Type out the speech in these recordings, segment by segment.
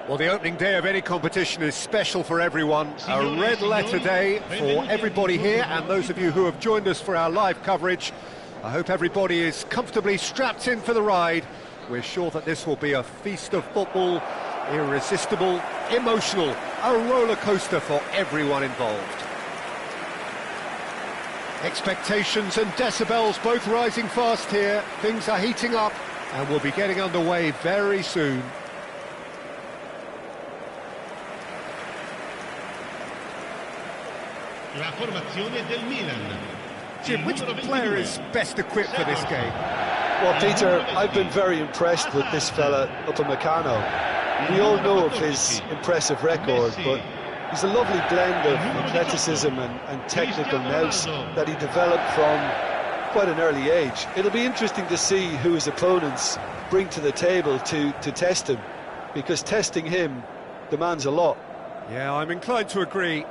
Well, the opening day of any competition is special for everyone. A red letter day for everybody here and those of you who have joined us for our live coverage. I hope everybody is comfortably strapped in for the ride. We're sure that this will be a feast of football, irresistible, emotional, a roller coaster for everyone involved. Expectations and decibels both rising fast here. Things are heating up and we'll be getting underway very soon. La formazione del Milan. Jim, which player is best equipped for this game? Well, Peter, I've been very impressed with this fella, Upamecano. We all know of his impressive record, but he's a lovely blend of athleticism and technical nous that he developed from quite an early age. It'll be interesting to see who his opponents bring to the table to test him, because testing him demands a lot. Yeah, I'm inclined to agree.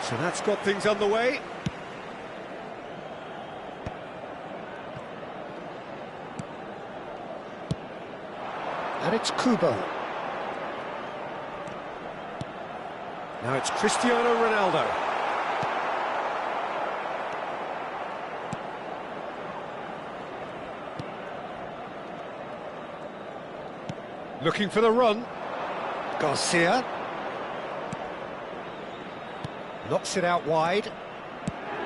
So that's got things underway. And it's Kubo. Now it's Cristiano Ronaldo. Looking for the run. Garcia. Knocks it out wide,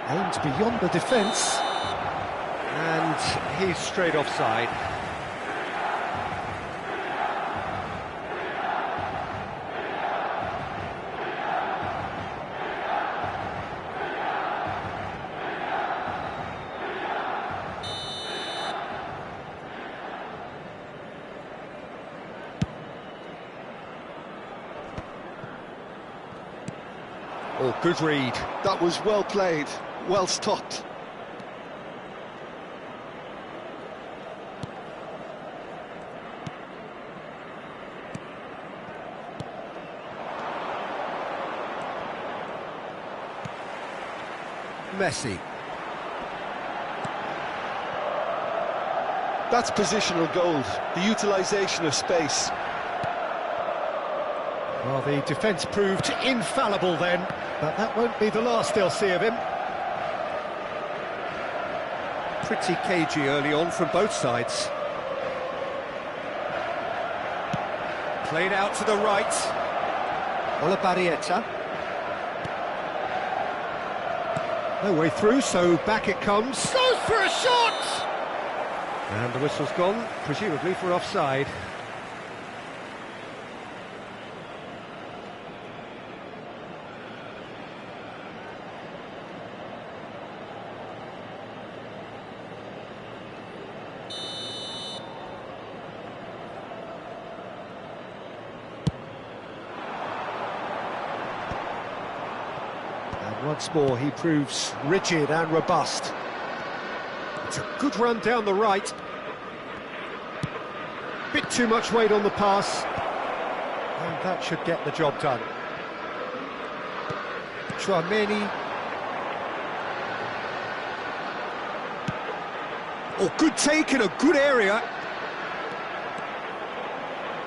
aimed beyond the defence, and he's straight offside. Oh, good read. That was well played, well stopped. Messi. That's positional gold, the utilisation of space. Well, the defence proved infallible then, but that won't be the last they'll see of him. Pretty cagey early on from both sides. Played out to the right. Olabarrieta. No way through, so back it comes. Goes for a shot! And the whistle's gone, presumably for offside. And once more he proves rigid and robust. It's a good run down the right. Bit too much weight on the pass. And that should get the job done. Chouameni. Oh, good take in a good area.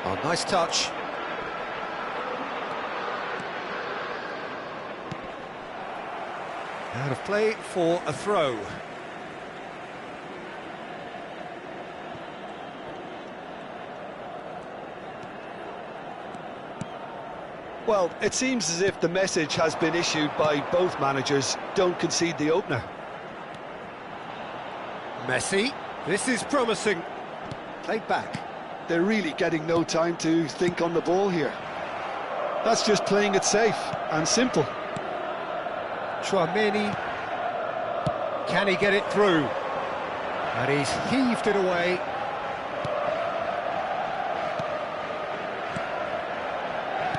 Oh, nice touch. Out of play for a throw. Well, it seems as if the message has been issued by both managers: don't concede the opener. Messi, this is promising. Played back. They're really getting no time to think on the ball here. That's just playing it safe and simple. Chouameni. Can he get it through? And he's heaved it away.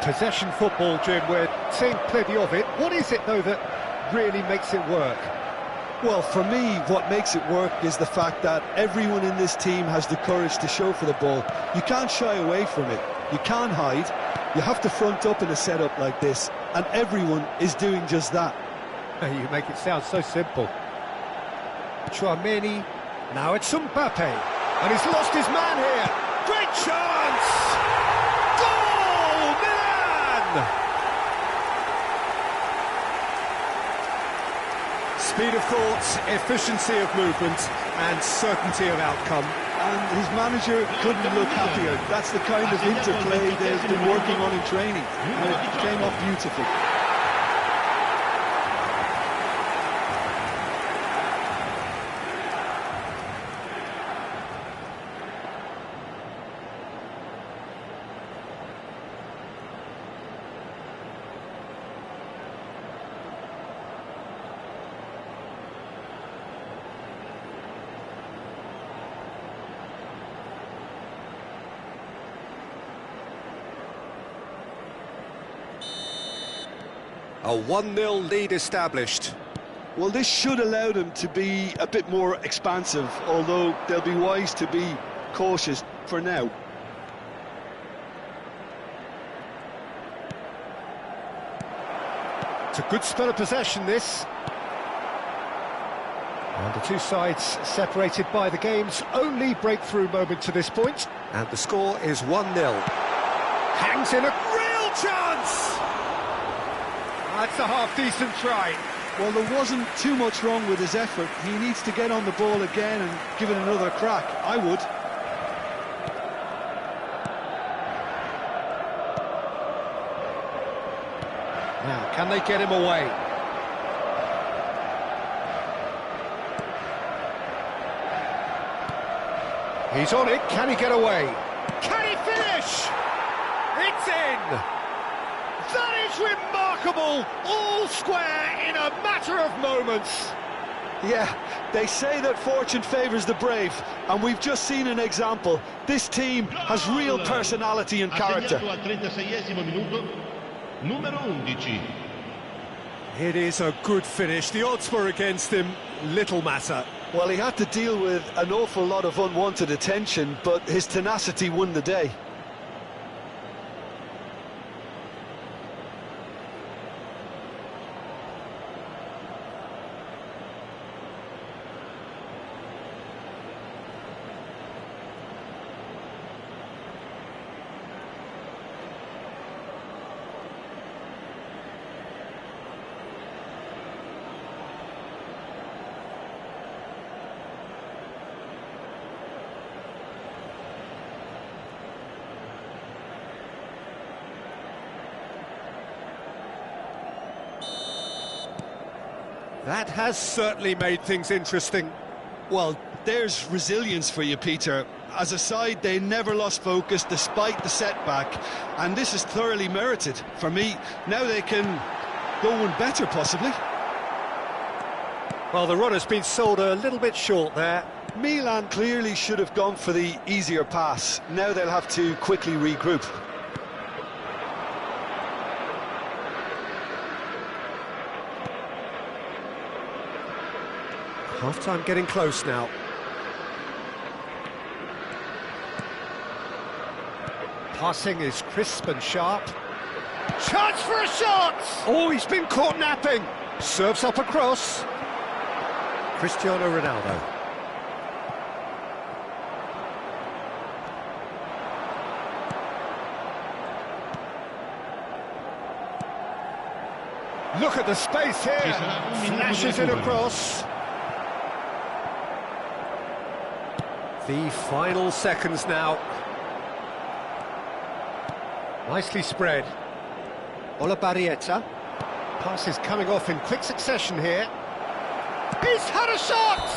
Possession football, Jim, we're seeing plenty of it. What is it, though, that really makes it work? Well, for me, what makes it work is the fact that everyone in this team has the courage to show for the ball. You can't shy away from it. You can't hide. You have to front up in a setup like this, and everyone is doing just that. You make it sound so simple. Chouameni. Now it's Mbappe. And he's lost his man here. Great chance! Goal! Milan! Speed of thought, efficiency of movement, and certainty of outcome. And his manager couldn't look happier. That's the kind of interplay they've been working on in training. And it came off beautifully. A 1-0 lead established. Well, this should allow them to be a bit more expansive, although they'll be wise to be cautious for now. It's a good spell of possession, this. And the two sides separated by the game's only breakthrough moment to this point. And the score is 1-0. Hangs in a real chance! That's a half-decent try. Well, there wasn't too much wrong with his effort. He needs to get on the ball again and give it another crack. I would. Now, can they get him away? He's on it. Can he get away? Can he finish? It's in! That is remarkable! All square in a matter of moments. Yeah, they say that fortune favours the brave, and we've just seen an example. This team has real personality and character. Al 36esimo minuto, numero 11. It is a good finish. The odds were against him. Little matter. Well, he had to deal with an awful lot of unwanted attention, but his tenacity won the day. That has certainly made things interesting. Well, there's resilience for you, Peter. As a side, they never lost focus despite the setback, and this is thoroughly merited. For me, now they can go one better, possibly. Well, the run has been sold a little bit short there. Milan clearly should have gone for the easier pass. Now they'll have to quickly regroup. Half-time getting close now. Passing is crisp and sharp. Chance for a shot! Oh, he's been caught napping. Serves up a cross. Cristiano Ronaldo. Look at the space here. Flashes it across. The final seconds now. Nicely spread. Olabarrieta. Pass is coming off in quick succession here. He's had a shot!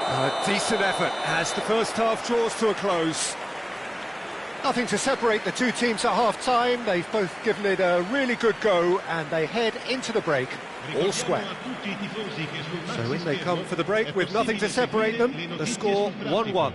A decent effort as the first half draws to a close. Nothing to separate the two teams at half-time. They've both given it a really good go and they head into the break all square. So in they come for the break with nothing to separate them. The score 1-1.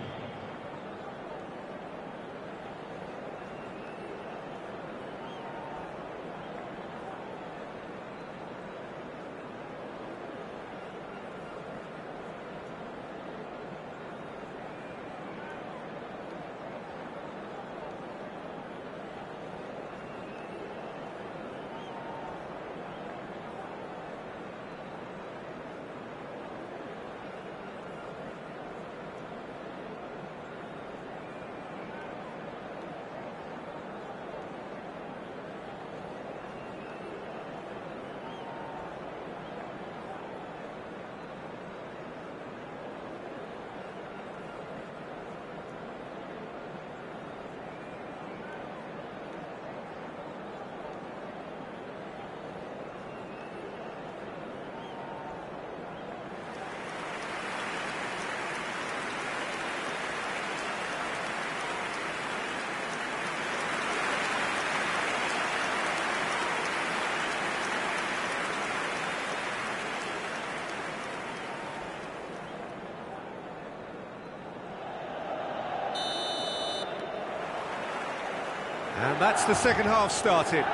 And that's the second half started.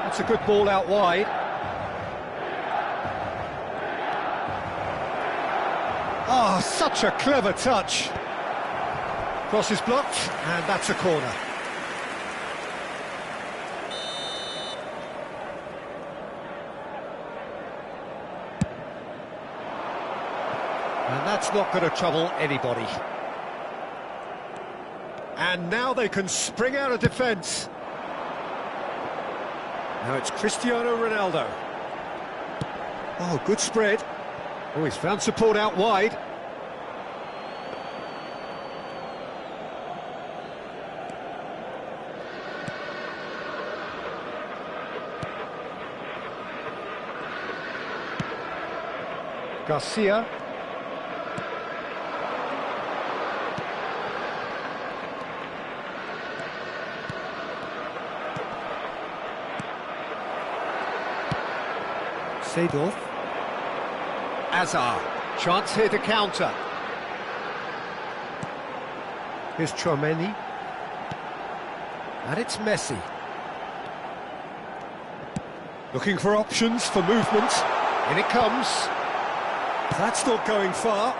That's a good ball out wide. Oh, such a clever touch. Cross is blocked, and that's a corner. And that's not going to trouble anybody. And now they can spring out of defence. Now it's Cristiano Ronaldo. Oh, good spread. Oh, he's found support out wide. Garcia. Seedorf. Azar. Chance here to counter. Here's Chouameni. And it's Messi. Looking for options for movement. In it comes. That's not going far.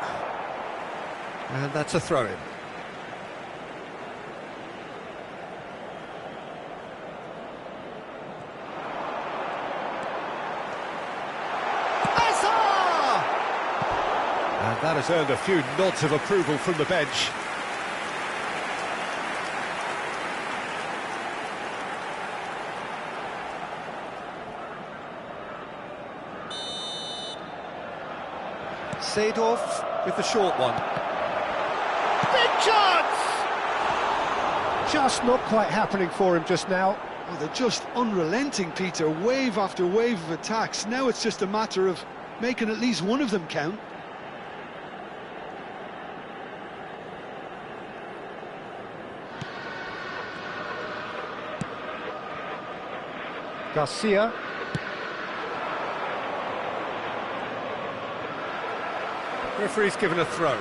And that's a throw-in. And that has earned a few nods of approval from the bench. Seedorf with the short one. Big chance! just not quite happening for him just now. Oh, they're just unrelenting, Peter. Wave after wave of attacks. Now it's just a matter of making at least one of them count. Garcia. Referee's given a throw.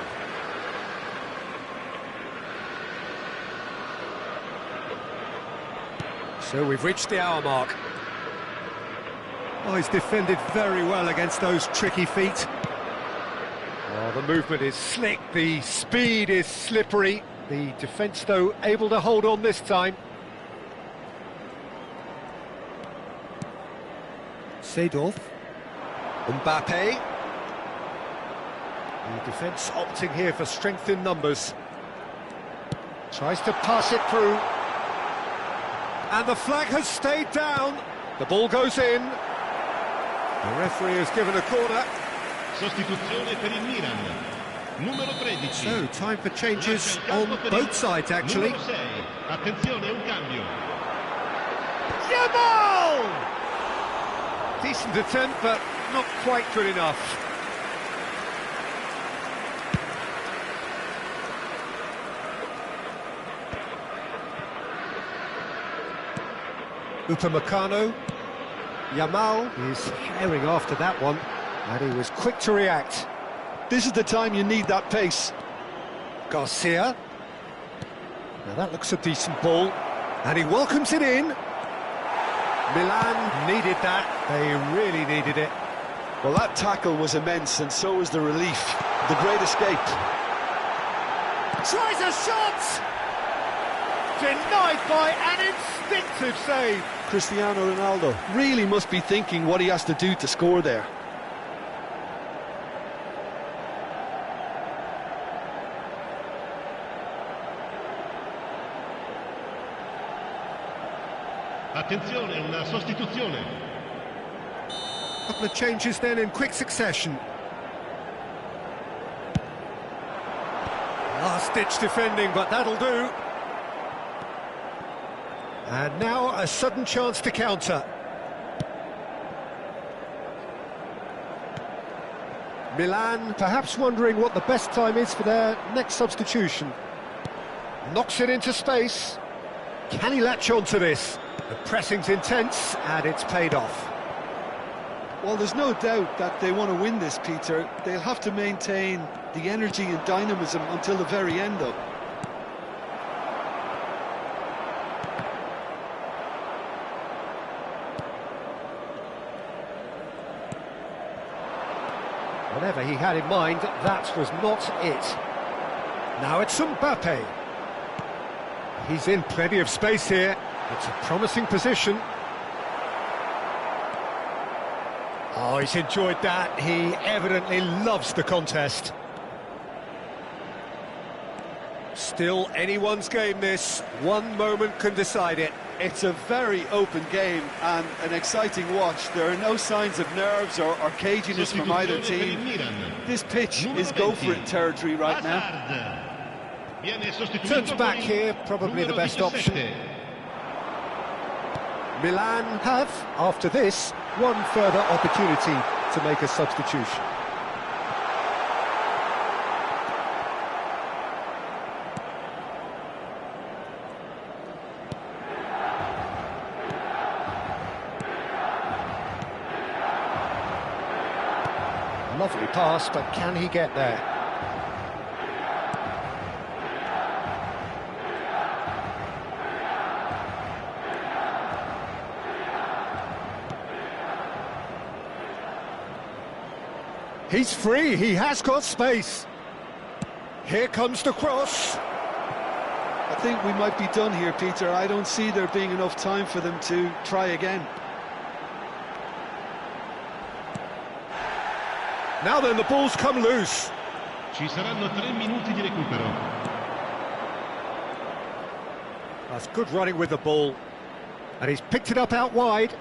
So we've reached the hour mark. Oh, he's defended very well against those tricky feet. Oh, the movement is slick, the speed is slippery. The defence, though, able to hold on this time. Seedorf. Mbappe. The defence opting here for strength in numbers. Tries to pass it through. And the flag has stayed down. The ball goes in. The referee has given a corner. Sostituzione per il Milan. Numero 13. So, time for changes on both sides, actually. Numero 6. Attenzione, un cambio. Jamal! Decent attempt, but not quite good enough. Upamecano. Yamal is herring after that one, and he was quick to react. This is the time you need that pace. Garcia. Now that looks a decent ball, and he welcomes it in. Milan needed that, they really needed it. Well, that tackle was immense, and so was the relief. The great escape. Tries a shot! Denied by an instinctive save. Cristiano Ronaldo really must be thinking what he has to do to score there. Attenzione, una sostituzione. Couple of changes then in quick succession. Last-ditch defending, but that'll do. And now a sudden chance to counter. Milan perhaps wondering what the best time is for their next substitution. Knocks it into space. Can he latch on to this? The pressing's intense and it's paid off. Well, there's no doubt that they want to win this, Peter. They'll have to maintain the energy and dynamism until the very end, though. Whatever he had in mind, that was not it. Now it's Mbappe. He's in plenty of space here. It's a promising position. Oh, he's enjoyed that. He evidently loves the contest. Still anyone's game, this. One moment can decide it. It's a very open game and an exciting watch. There are no signs of nerves or caginess from either team. This pitch is go-for-it territory right now. Turns back here, probably the best option. Milan have, after this, one further opportunity to make a substitution. Lovely pass, but can he get there? He's free, he has got space. Here comes the cross. I think we might be done here, Peter. I don't see there being enough time for them to try again. Now then, the ball's come loose. Ci saranno 3 minuti di recupero. That's good running with the ball. And he's picked it up out wide.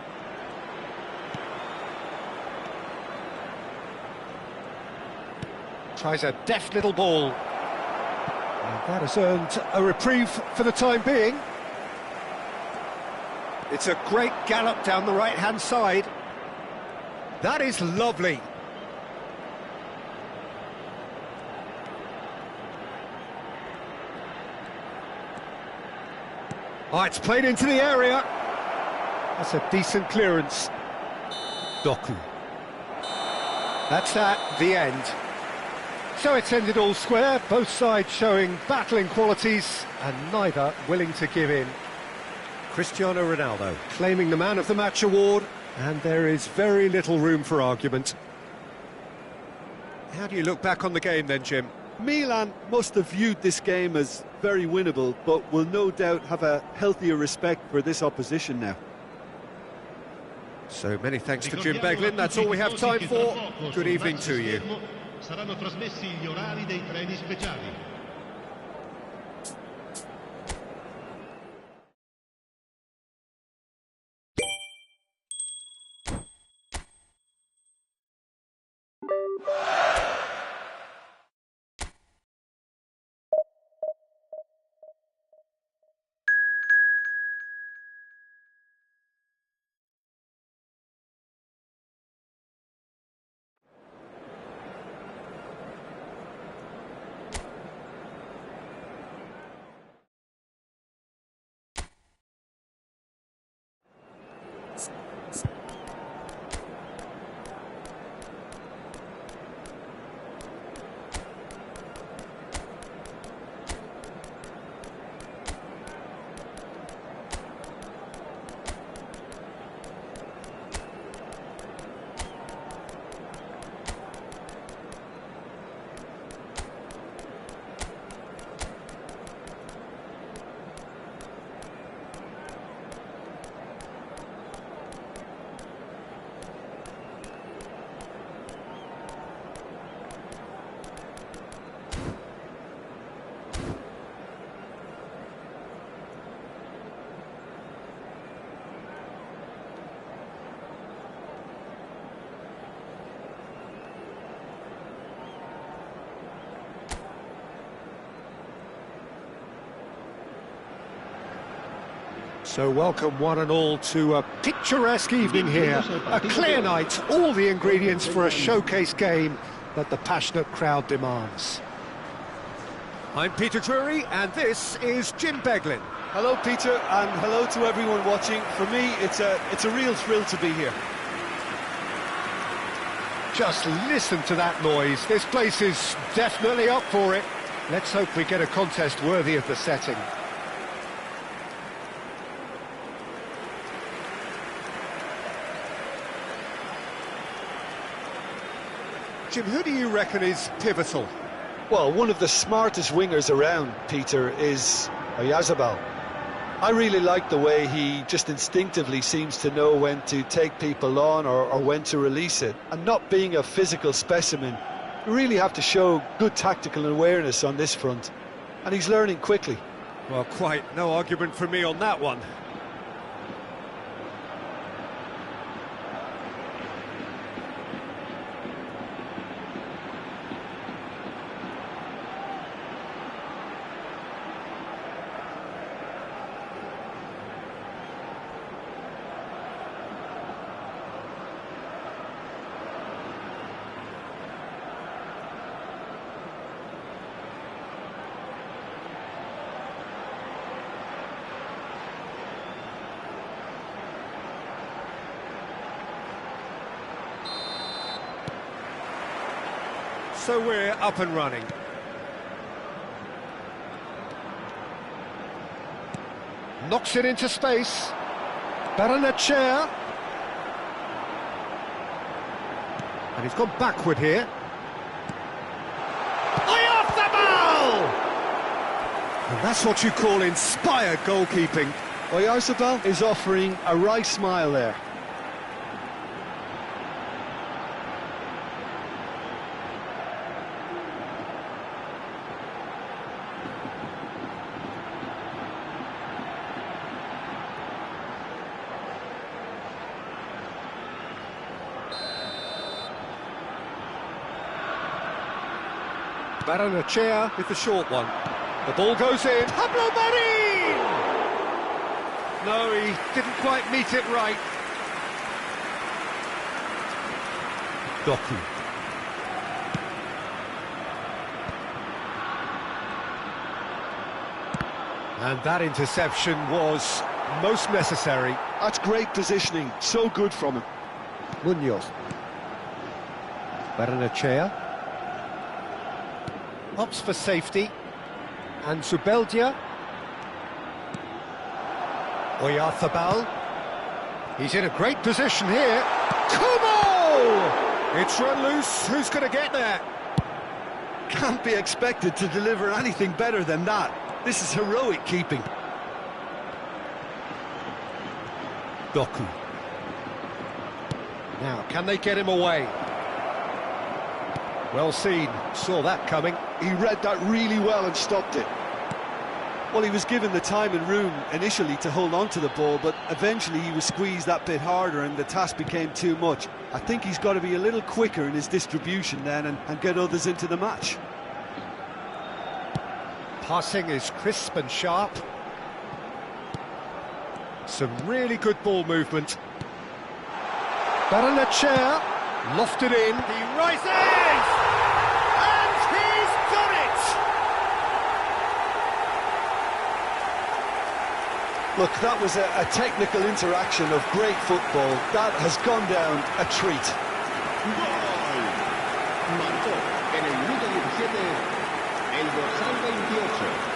Tries a deft little ball. And That has earned a reprieve for the time being. It's a great gallop down the right-hand side. That is lovely. Oh, it's played into the area. That's a decent clearance. Doku. That's that, the end. So it's ended all square, both sides showing battling qualities and neither willing to give in. Cristiano Ronaldo claiming the Man of the Match award, and there is very little room for argument. How do you look back on the game then, Jim? Milan must have viewed this game as very winnable, but will no doubt have a healthier respect for this opposition now. So many thanks to Jim Beglin, that's all we have time for. Good evening to you. Saranno trasmessi gli orari dei treni speciali. So welcome one and all to a picturesque evening here, a clear night, all the ingredients for a showcase game that the passionate crowd demands. I'm Peter Drury and this is Jim Beglin. Hello Peter, and hello to everyone watching. For me, it's a real thrill to be here. Just listen to that noise, this place is definitely up for it. Let's hope we get a contest worthy of the setting. Jim, who do you reckon is pivotal? Well, one of the smartest wingers around, Peter, is Oyarzabal. I really like the way he just instinctively seems to know when to take people on or when to release it. And not being a physical specimen, you really have to show good tactical awareness on this front. And he's learning quickly. Well, quite no argument from me on that one. So we're up and running. Knocks it into space. Baranachea. And he's gone backward here. Oyarzabal! And that's what you call inspired goalkeeping. Oyarzabal is offering a wry smile there. Baranachea with the short one. The ball goes in. Pablo Marin! No, he didn't quite meet it right. Doku. And that interception was most necessary. That's great positioning, so good from him. Munoz. Barrenechea. Opts for safety. And Zubeldia. Oyarzabal. He's in a great position here. Kumo! It's run loose. Who's going to get there? Can't be expected to deliver anything better than that. This is heroic keeping. Doku. Now, can they get him away? Well seen. Saw that coming. He read that really well and stopped it. Well, he was given the time and room initially to hold on to the ball, but eventually he was squeezed that bit harder and the task became too much. I think he's got to be a little quicker in his distribution then and get others into the match. Passing is crisp and sharp. Some really good ball movement. Barrenechea lofted in. He rises! And he's done it! Look, that was a technical interaction of great football. That has gone down a treat. ¡Gol! Marcó en el minuto 17 el dorsal 28.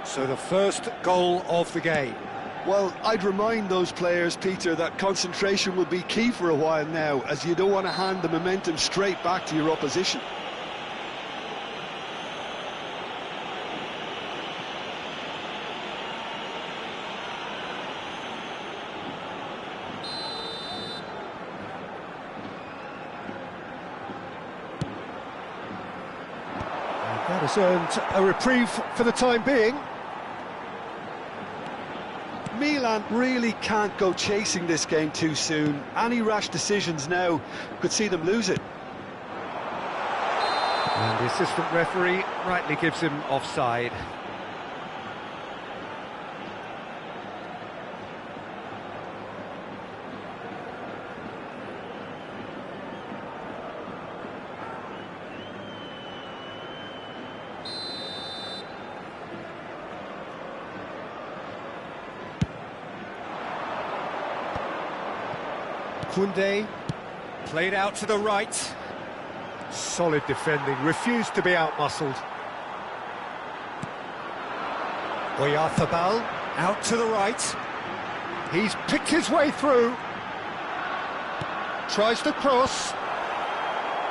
So the first goal of the game. Well, I'd remind those players, Peter, that concentration will be key for a while now, as you don't want to hand the momentum straight back to your opposition. That has earned a reprieve for the time being. Milan really can't go chasing this game too soon. Any rash decisions now could see them lose it. And the assistant referee rightly gives him offside. Koundé, played out to the right. Solid defending, refused to be outmuscled. Oyarzabal, out to the right. He's picked his way through. Tries to cross.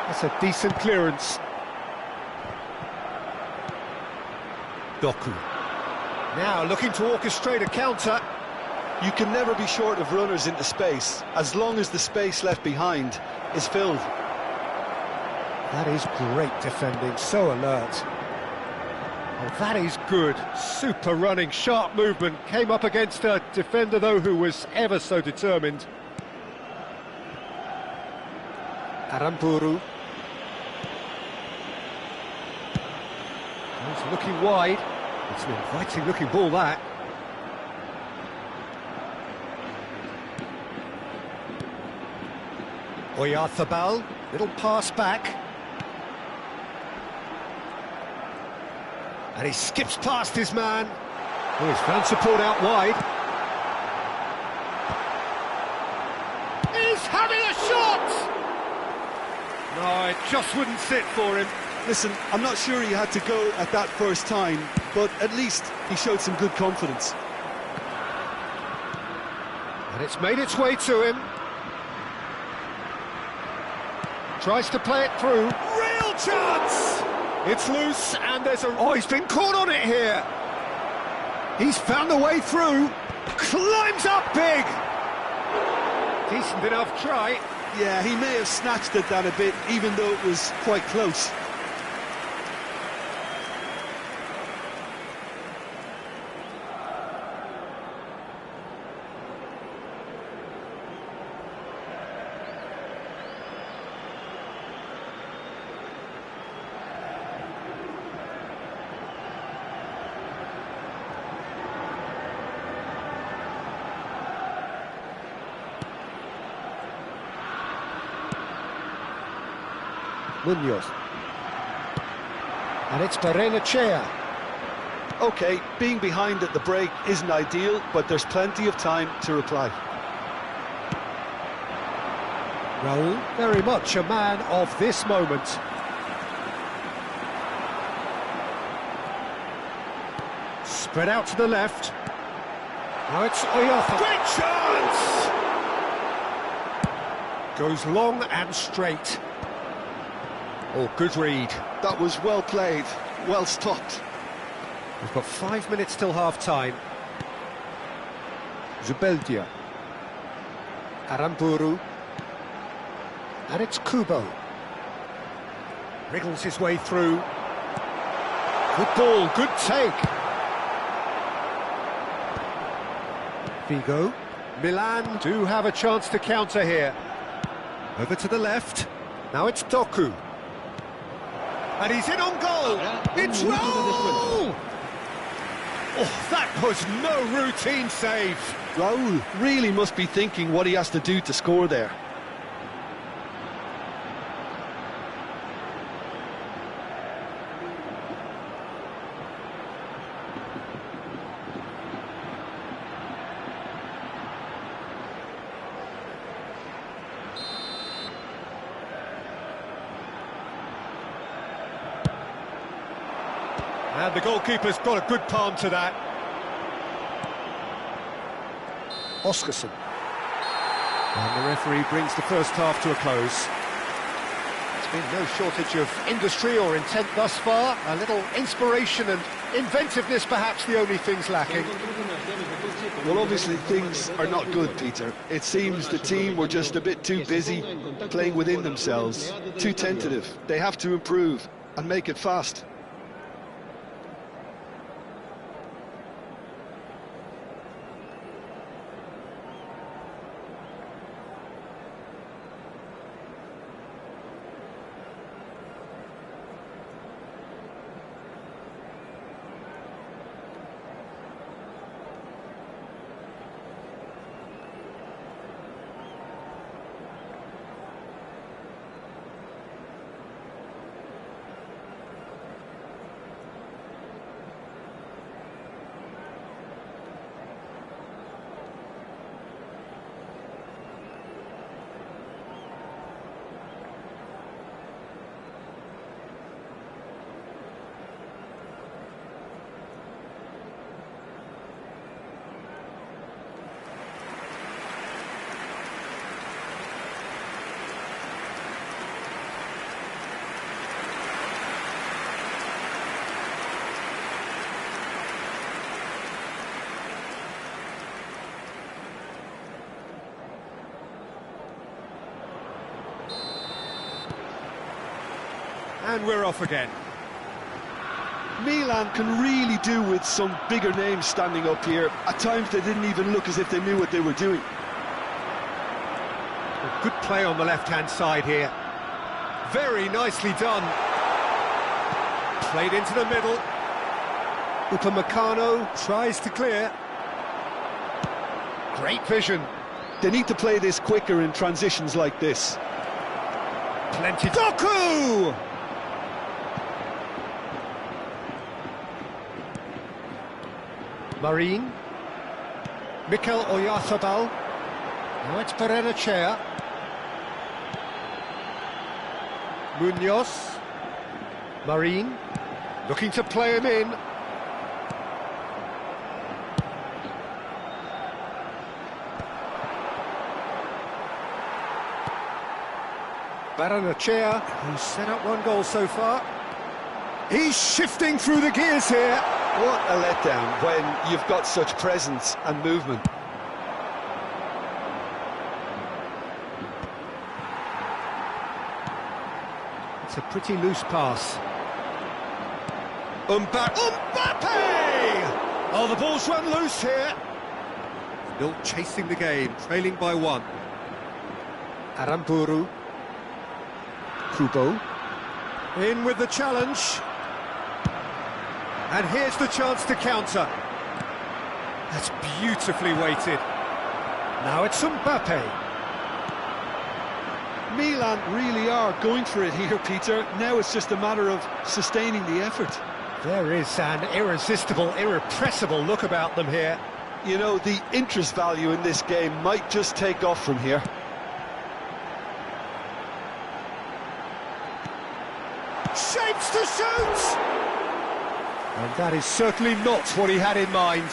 That's a decent clearance. Doku. Now looking to orchestrate a counter. You can never be short of runners into space, as long as the space left behind is filled. That is great defending, so alert. Oh, that is good. Super running, sharp movement. Came up against a defender, though, who was ever so determined. Aramburu. He's looking wide. It's an inviting looking ball, that. Oyarzabal, little pass back. And he skips past his man. Oh, he's found support out wide. He's having a shot! No, it just wouldn't sit for him. Listen, I'm not sure he had to go at that first time, but at least he showed some good confidence. And it's made its way to him. Tries to play it through. Real chance! It's loose, and there's a... Oh, he's been caught on it here. He's found a way through. Climbs up big. Decent enough try. Yeah, he may have snatched it down a bit, even though it was quite close. Munoz. And it's Barrenechea. OK, being behind at the break isn't ideal, but there's plenty of time to reply. Raul, very much a man of this moment. Spread out to the left. Now it's Oyotha. Great chance! Goes long and straight. Oh, good read. That was well played, well stopped. We've got 5 minutes till half-time. Zubeldia. Aramburu. And it's Kubo. Wriggles his way through. Good ball, good take. Figo. Milan do have a chance to counter here. Over to the left. Now it's Doku. And he's in on goal. It's Raul! Oh, that was no routine save. Raul really must be thinking what he has to do to score there. And the goalkeeper's got a good palm to that. Oscarson. And the referee brings the first half to a close. There's been no shortage of industry or intent thus far. A little inspiration and inventiveness, perhaps the only things lacking. Well, obviously things are not good, Peter. It seems the team were just a bit too busy playing within themselves, too tentative. They have to improve and make it fast. And we're off again. Milan can really do with some bigger names standing up here. At times they didn't even look as if they knew what they were doing. Good play on the left-hand side here. Very nicely done. Played into the middle. Upamecano tries to clear. Great vision. They need to play this quicker in transitions like this. Plenty. Doku! Marine. Mikel Oyarzabal. Now it's Barrenechea. Munoz. Marine. Looking to play him in. Baranachea, who's set up one goal so far. He's shifting through the gears here. What a letdown when you've got such presence and movement. It's a pretty loose pass. Mbappe! Oh, the ball's run loose here. Still chasing the game, trailing by 1. Aramburu. Kubo. In with the challenge. And here's the chance to counter. That's beautifully weighted. Now it's Mbappe. Milan really are going for it here, Peter. Now it's just a matter of sustaining the effort. There is an irresistible, irrepressible look about them here. You know, the interest value in this game might just take off from here. Shapes to shoot! And that is certainly not what he had in mind.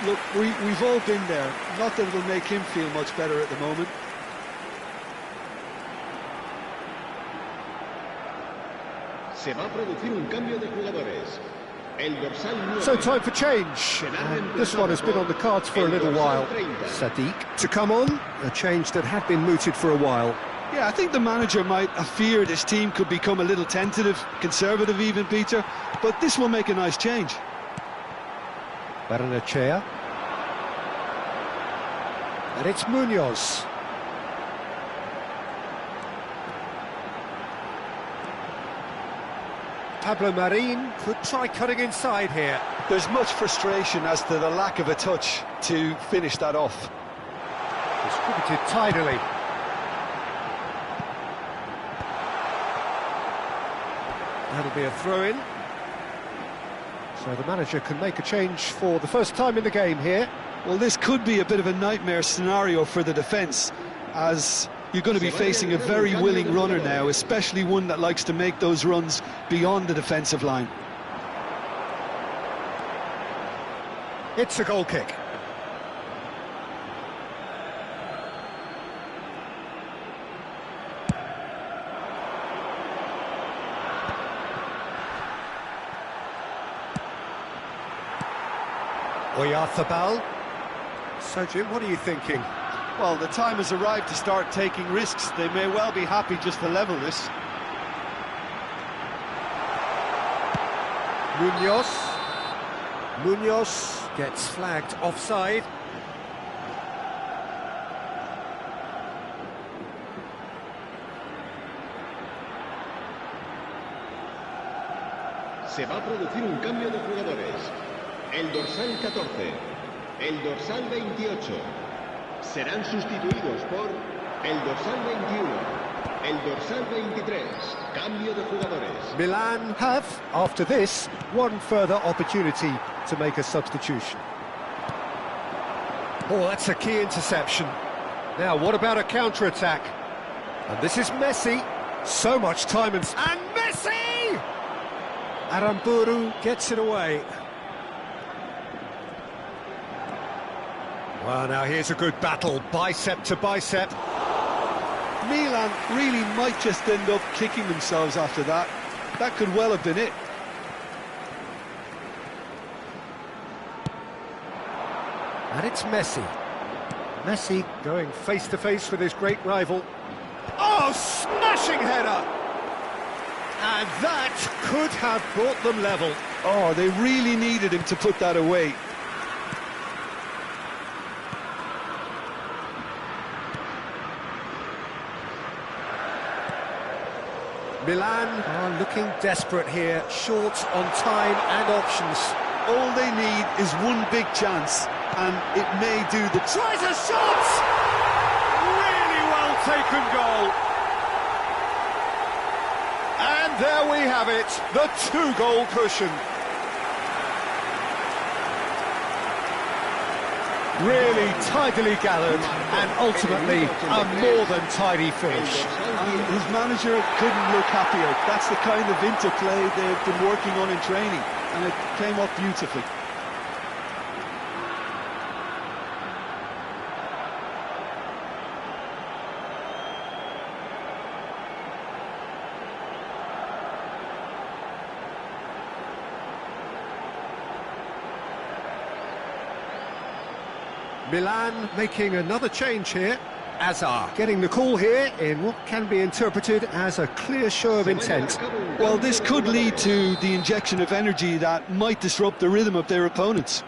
Look, we've all been there. Not that it'll make him feel much better at the moment. Se va a producir un cambio de jugadores. El dorsal 9. So time for change. And this one has been on the cards for a little while. Sadiq to come on, a change that had been mooted for a while. Yeah, I think the manager might have feared his team could become a little tentative, conservative even, Peter, but this will make a nice change. Baranachea. And it's Munoz. Pablo Marin could try cutting inside here. There's much frustration as to the lack of a touch to finish that off. Distributed tidily. That'll be a throw-in. So the manager can make a change for the first time in the game here. Well, this could be a bit of a nightmare scenario for the defence, as you're going to be facing a very willing runner now, especially one that likes to make those runs beyond the defensive line. It's a goal kick. Oyarzabal. Sergio, what are you thinking? Well, the time has arrived to start taking risks. They may well be happy just to level this. Munoz gets flagged offside. Se va a producir un cambio de jugadores. El dorsal 14, el dorsal 28 serán sustituidos por el dorsal 21, el dorsal 23. Cambio de jugadores. Milan have, after this, one further opportunity to make a substitution. Oh, that's a key interception. Now, what about a counter-attack? And this is Messi. So much time and Messi! Aramburu gets it away. Well, now here's a good battle, bicep to bicep. Milan really might just end up kicking themselves after that. That could well have been it. And it's Messi. Messi going face-to-face with his great rival. Oh, smashing header! And that could have brought them level. Oh, they really needed him to put that away. Milan are looking desperate here, short on time and options. All they need is one big chance, and it may do the... Tries a shot! Really well taken goal. And there we have it, the 2-goal cushion. Really tidily gathered, and ultimately a more than tidy finish. His manager couldn't look happier. That's the kind of interplay they've been working on in training, and it came off beautifully. Milan making another change here. Azar getting the call here in what can be interpreted as a clear show of intent. Well, this could lead to the injection of energy that might disrupt the rhythm of their opponents.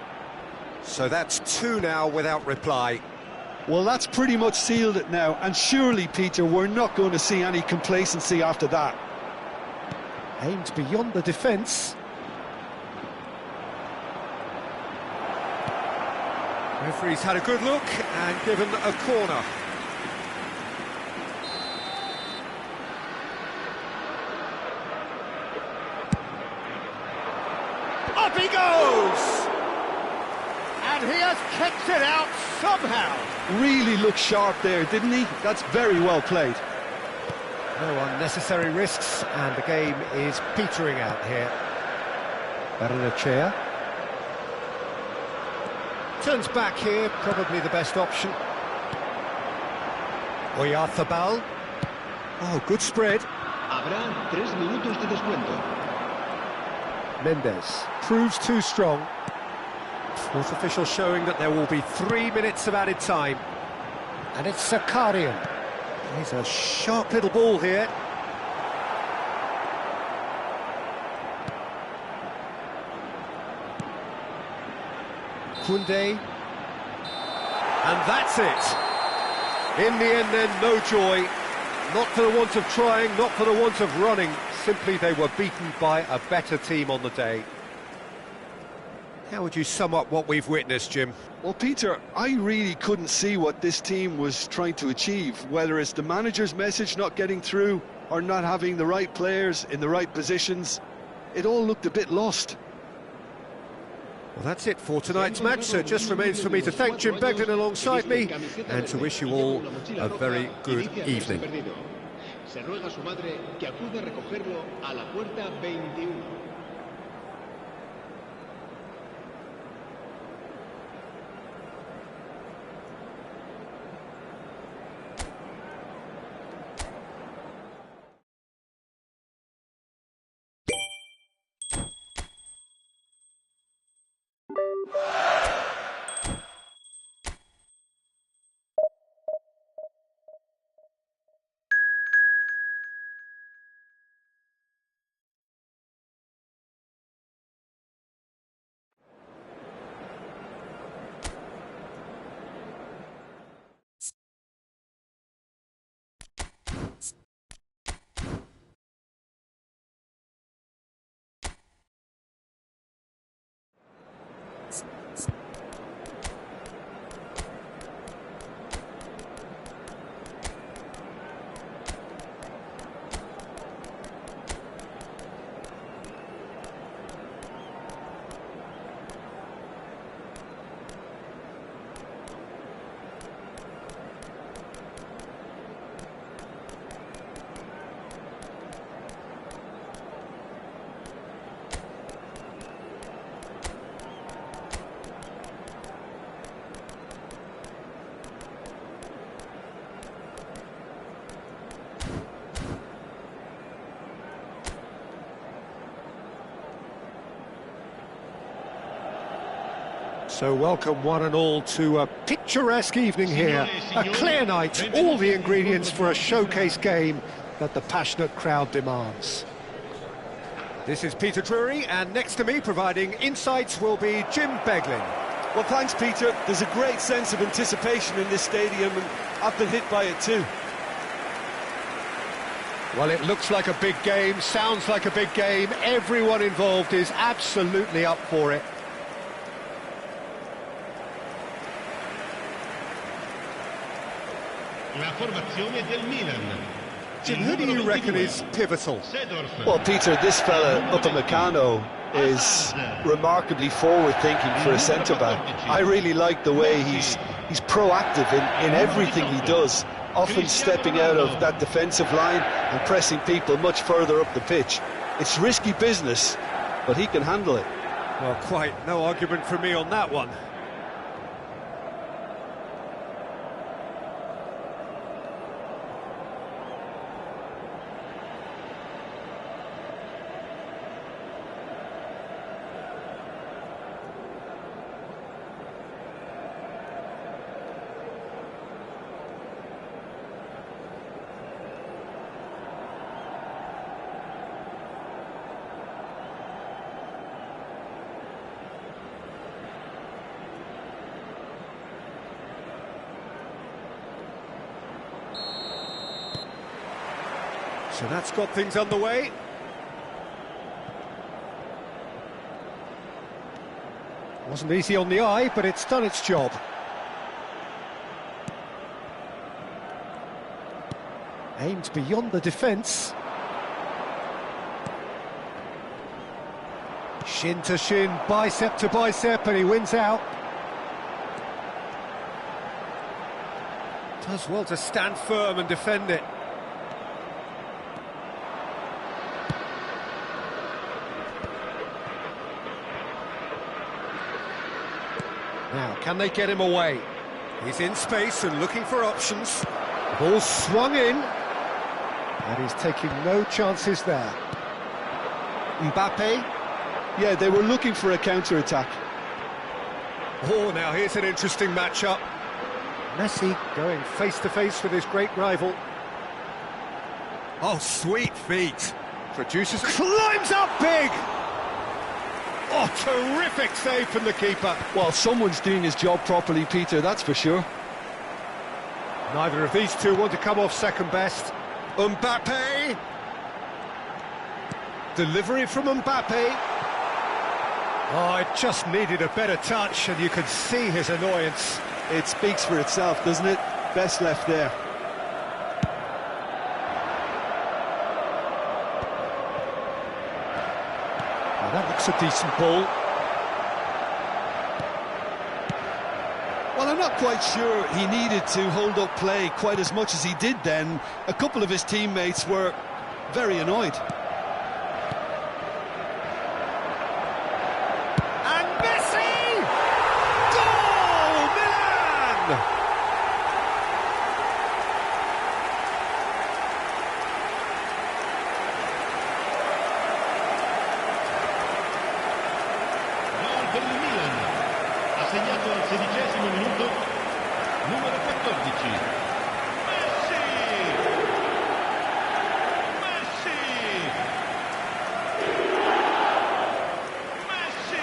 So that's two now without reply. Well, that's pretty much sealed it now, and surely, Peter, we're not going to see any complacency after that. Aimed beyond the defence. Referee's had a good look and given a corner. Up he goes! And he has kicked it out somehow. Really looked sharp there, didn't he? That's very well played. No unnecessary risks, and the game is petering out here. Barrenechea. Turns back here, probably the best option. Oyarzabal. Oh, good spread. Habrá 3 minutos de descuento. Mendes proves too strong. Fourth official showing that there will be 3 minutes of added time. And it's Zakarian. He's a sharp little ball here. Koundé. And that's it. In the end then, no joy. Not for the want of trying, not for the want of running. Simply they were beaten by a better team on the day. How would you sum up what we've witnessed, Jim? Well, Peter, I really couldn't see what this team was trying to achieve, whether it's the manager's message not getting through or not having the right players in the right positions. It all looked a bit lost. Well, that's it for tonight's match, so it just remains for me to thank Jim Beglin alongside me and to wish you all a very good evening. Se ruega a su madre que acude a recogerlo a la puerta 21. So welcome one and all to a picturesque evening here, a clear night, all the ingredients for a showcase game that the passionate crowd demands. This is Peter Drury, and next to me providing insights will be Jim Beglin. Well, thanks, Peter. There's a great sense of anticipation in this stadium, and I've been hit by it too. Well, it looks like a big game, sounds like a big game. Everyone involved is absolutely up for it. La formazione del Milan. Jim, who do you reckon is pivotal? Well, Peter, this fella, Upamecano, is remarkably forward-thinking for a centre-back. I really like the way he's proactive in everything he does, often stepping out of that defensive line and pressing people much further up the pitch. It's risky business, but he can handle it. Well, quite no argument from me on that one. So that's got things underway. Wasn't easy on the eye, but it's done its job. Aimed beyond the defence. Shin to shin, bicep to bicep, and he wins out. Does well to stand firm and defend it. Now, can they get him away? He's in space and looking for options. Ball swung in, and he's taking no chances there. Mbappe. Yeah, they were looking for a counter-attack. Oh, now here's an interesting matchup. Messi going face-to-face with his great rival. Oh, sweet feet. Produces... climbs up big! Oh, terrific save from the keeper. Well, someone's doing his job properly, Peter, that's for sure. Neither of these two want to come off second best. Mbappe! Delivery from Mbappe. Oh, it just needed a better touch, and you could see his annoyance. It speaks for itself, doesn't it? Best left there. Now that looks a decent ball. Well, I'm not quite sure he needed to hold up play quite as much as he did then. A couple of his teammates were very annoyed. And Messi! Goal! Milan! Gol per il Milan. Ha segnato al 16° minuto numero 14. Messi! Messi! Messi!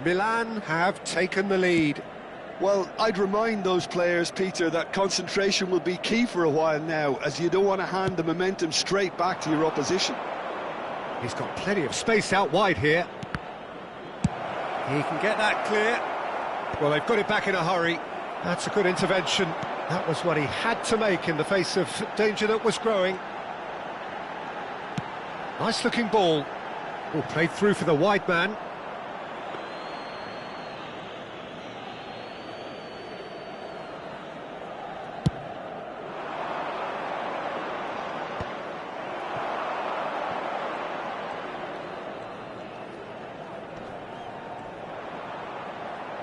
Milan have taken the lead. Well, I'd remind those players, Peter, that concentration will be key for a while now, as you don't want to hand the momentum straight back to your opposition. He's got plenty of space out wide here. He can get that clear. Well, they've got it back in a hurry. That's a good intervention. That was what he had to make in the face of danger that was growing. Nice looking ball. All played through for the wide man.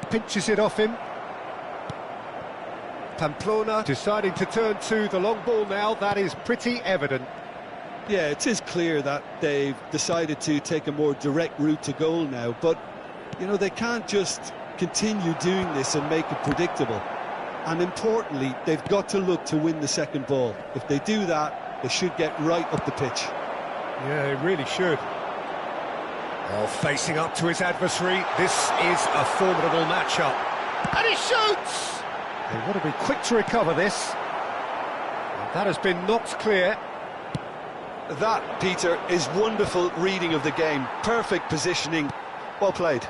Pinches it off him. Pamplona deciding to turn to the long ball now. That is pretty evident. Yeah, it is clear that they've decided to take a more direct route to goal now, but, you know, they can't just continue doing this and make it predictable. And importantly, they've got to look to win the second ball. If they do that, they should get right up the pitch. Yeah, they really should. Oh, facing up to his adversary, this is a formidable matchup. And he shoots! They want to be quick to recover this. And that has been knocked clear. That, Peter, is wonderful reading of the game. Perfect positioning. Well played.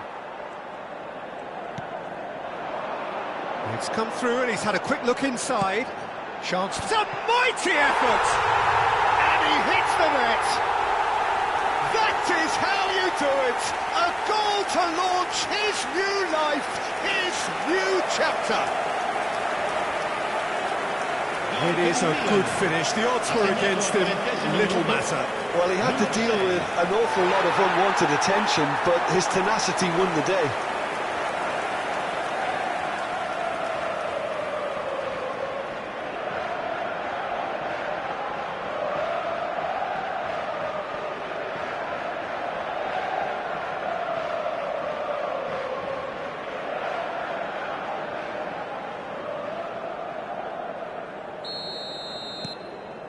It's come through and he's had a quick look inside. Chance. It's a mighty effort! And he hits the net! That is how you do it! A goal to launch his new life, his new chapter! It is a good finish. The odds were against him. Little matter. Well, he had to deal with an awful lot of unwanted attention, but his tenacity won the day.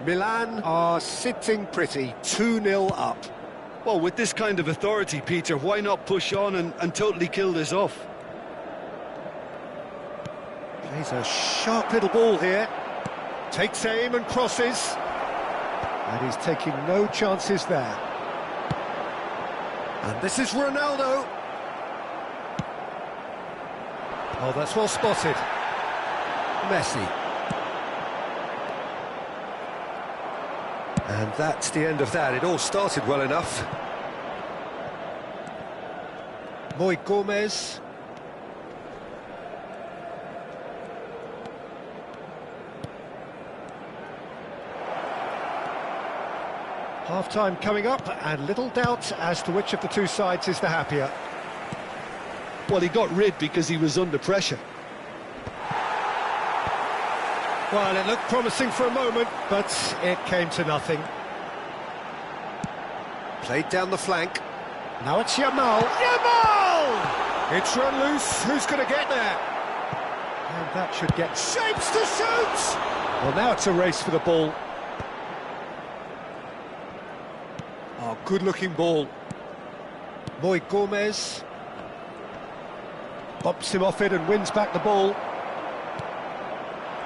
Milan are sitting pretty, 2-0 up. Well, with this kind of authority, Peter, why not push on and totally kill this off? Plays a sharp little ball here. Takes aim and crosses. And he's taking no chances there. And this is Ronaldo. Oh, that's well spotted. Messi. And that's the end of that. It all started well enough. Moy Gomez. Half-time coming up, and little doubt as to which of the two sides is the happier. Well, he got rid because he was under pressure. Well, it looked promising for a moment, but it came to nothing. Played down the flank. Now it's Yamal. Yamal! It's run loose. Who's going to get there? And that should get shapes to shoot! Well, now it's a race for the ball. Oh, good-looking ball. Moy Gomez. Bops him off it and wins back the ball.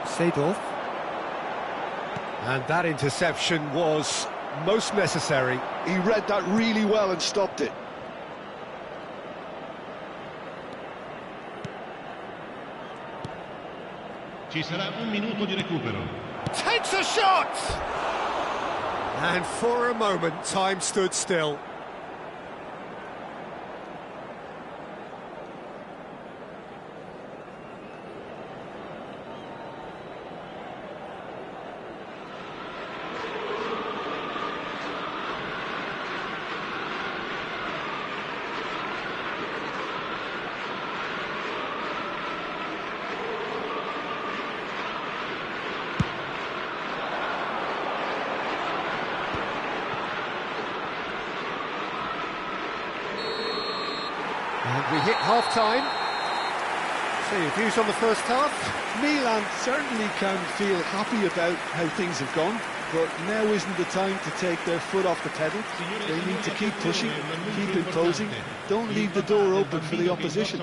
Seedorf. And that interception was most necessary. He read that really well and stopped it. Ci sarà un minuto di recupero. Takes a shot! And for a moment, time stood still. And we hit half-time. So your views on the first half? Milan certainly can feel happy about how things have gone, but now isn't the time to take their foot off the pedal. They need to keep pushing, keep imposing, don't leave the door open for the opposition.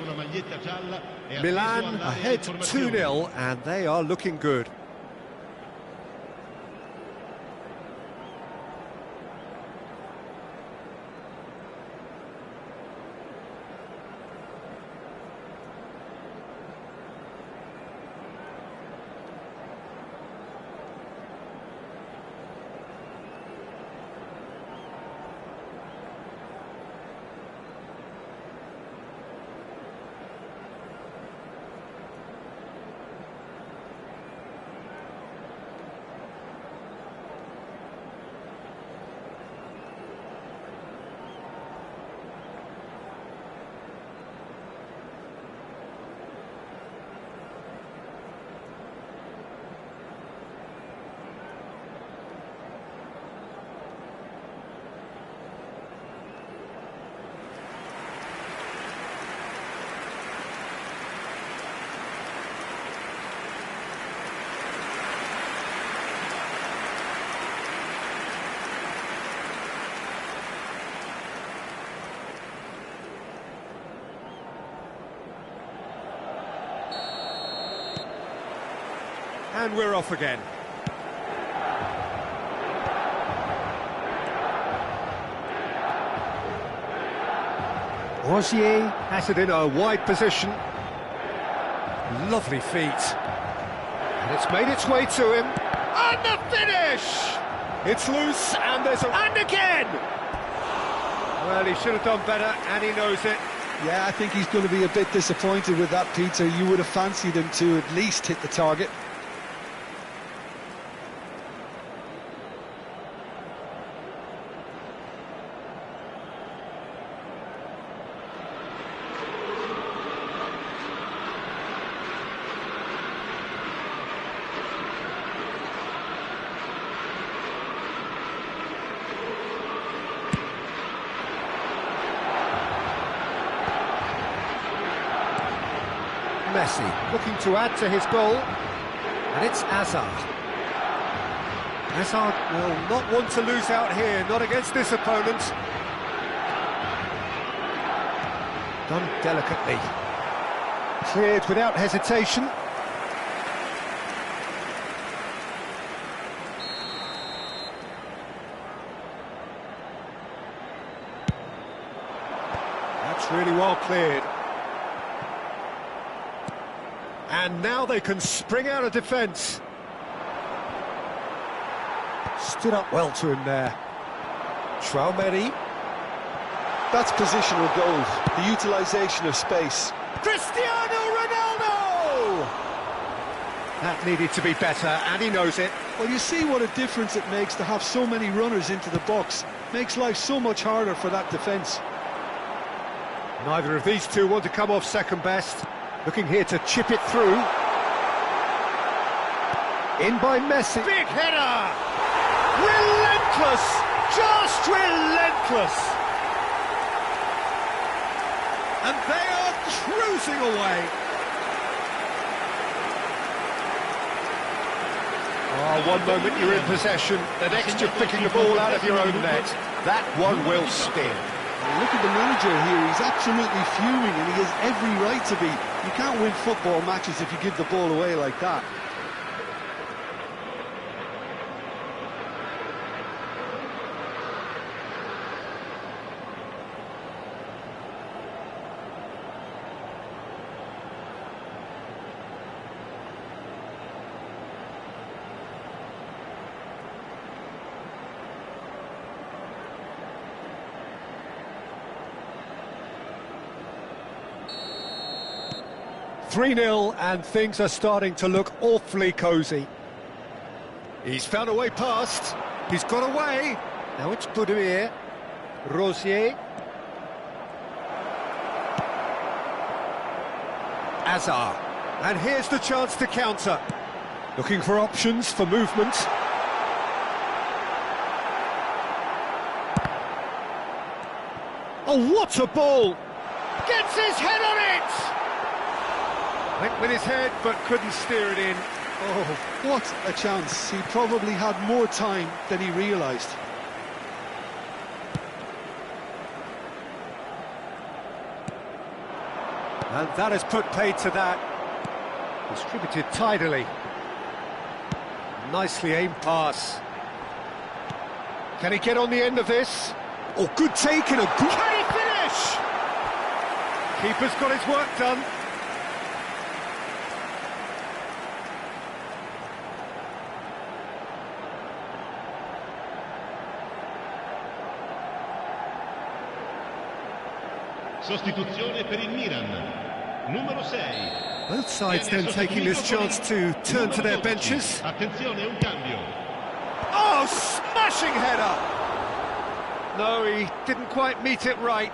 Milan ahead 2-0, and they are looking good. And we're off again. Rosier has it in a wide position. Lovely feet. And it's made its way to him. And the finish! It's loose, and there's a... And again! Well, he should have done better, and he knows it. Yeah, I think he's going to be a bit disappointed with that, Peter. You would have fancied him to at least hit the target. Messi looking to add to his goal, and it's Hazard. Hazard will not want to lose out here, not against this opponent. Done delicately. Cleared without hesitation. That's really well cleared. And now they can spring out of defence. Stood up well to him there. Traumeri. That's positional gold, the utilisation of space. Cristiano Ronaldo! That needed to be better, and he knows it. Well, you see what a difference it makes to have so many runners into the box. Makes life so much harder for that defence. Neither of these two want to come off second best. Looking here to chip it through. In by Messi. Big header! Relentless! Just relentless! And they are cruising away. Oh, one moment you're in possession, the next you're picking the ball out of your own net. That one will spin. Look at the manager here, he's absolutely fuming and he has every right to be. You can't win football matches if you give the ball away like that. .3-0 and things are starting to look awfully cosy. He's found a way past. He's got away. Now it's Boudouir. Rosier. Hazard. And here's the chance to counter. Looking for options for movement. Oh, what a ball! Gets his head on it! Went with his head, but couldn't steer it in. Oh, what a chance. He probably had more time than he realised. And that has put paid to that. Distributed tidily. Nicely aimed pass. Can he get on the end of this? Oh, good take and a good... Can he finish? Keeper's got his work done. Sostituzione per il Milan. Numero 6. Both sides then taking this chance to turn to their benches. Attenzione, un cambio. Oh, smashing header! No, he didn't quite meet it right.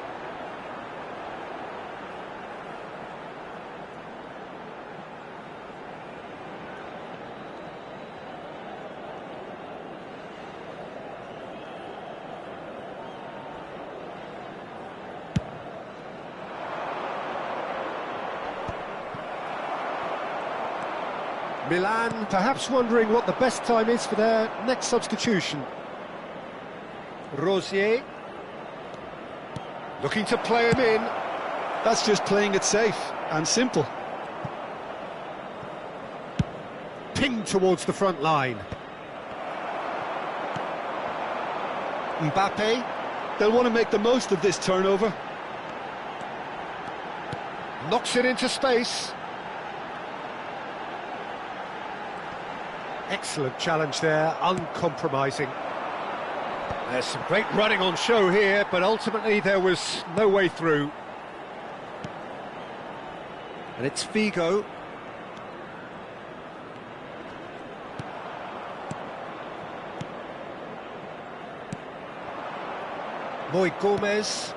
Milan perhaps wondering what the best time is for their next substitution. Rosier. Looking to play him in. That's just playing it safe and simple. Pinged towards the front line. Mbappe. They'll want to make the most of this turnover. Knocks it into space. Excellent challenge there, uncompromising. There's some great running on show here, but ultimately there was no way through. And it's Figo. Moy Gomez.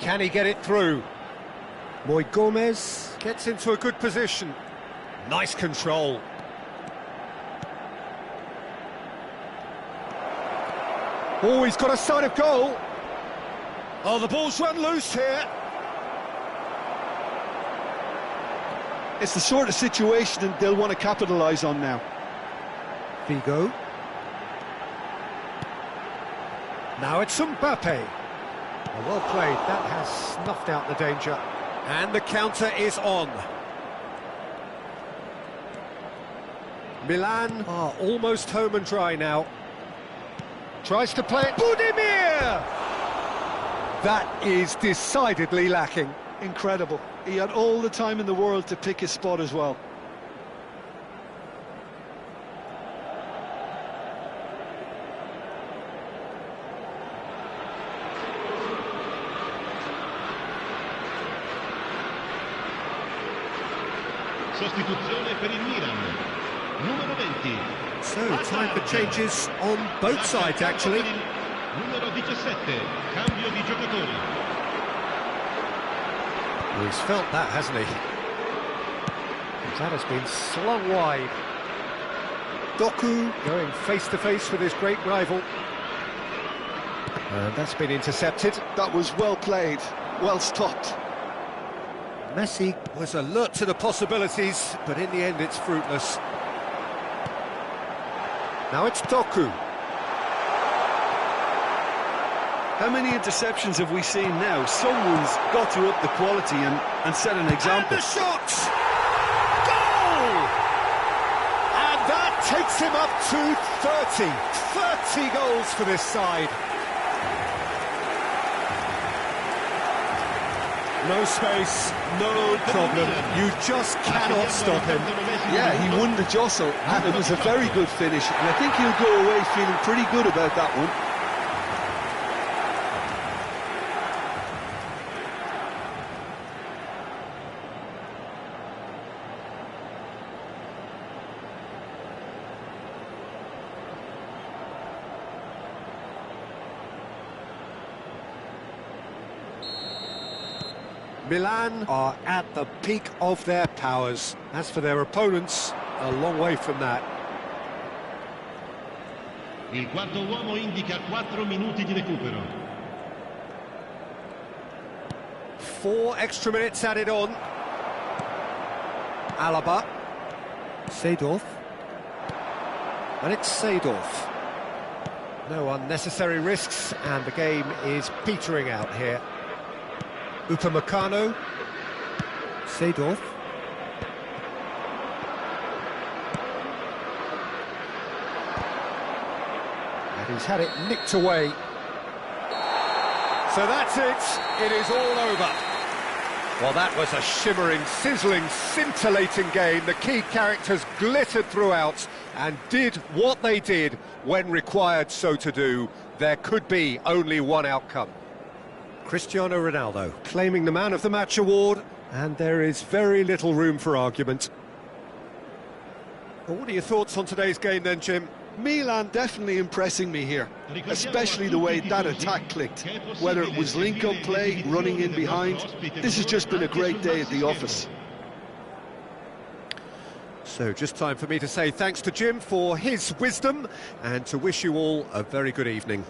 Can he get it through? Moy Gomez gets into a good position. Nice control. Oh, he's got a sight of goal. Oh, the ball's run loose here. It's the sort of situation that they'll want to capitalise on now. Figo. Now it's Mbappe. Well played, that has snuffed out the danger. And the counter is on. Milan are almost home and dry now. Tries to play it. Budimir! That is decidedly lacking. Incredible. He had all the time in the world to pick his spot as well. Sostituzione per il Milan. Numero 20. So, time for changes on both sides, actually. Numero 17. Cambio di giocatori. He's felt that, hasn't he? That has been slung wide. Doku going face-to-face with his great rival. And that's been intercepted. That was well played, well stopped. Messi was alert to the possibilities, but in the end it's fruitless. Now it's Doku. How many interceptions have we seen now? Someone's got to up the quality and set an example. And the shot! Goal! And that takes him up to 30. 30 goals for this side. No space, no problem. You just cannot stop him. Yeah, he won the jostle, and it was a very good finish. And I think he'll go away feeling pretty good about that one. Milan are at the peak of their powers. As for their opponents, a long way from that. Il quarto uomo indica 4 minuti di recupero. 4 extra minutes added on. Alaba. Seedorf. And it's Seedorf. No unnecessary risks, and the game is petering out here. Upamecano. Seedorf. And he's had it nicked away. So that's it. It is all over. Well, that was a shimmering, sizzling, scintillating game. The key characters glittered throughout and did what they did when required so to do. There could be only one outcome. Cristiano Ronaldo claiming the Man of the Match award, and there is very little room for argument. Well, what are your thoughts on today's game then, Jim? Milan definitely impressing me here, especially the way that attack clicked. Whether it was link-up play, running in behind, this has just been a great day at the office. So just time for me to say thanks to Jim for his wisdom and to wish you all a very good evening.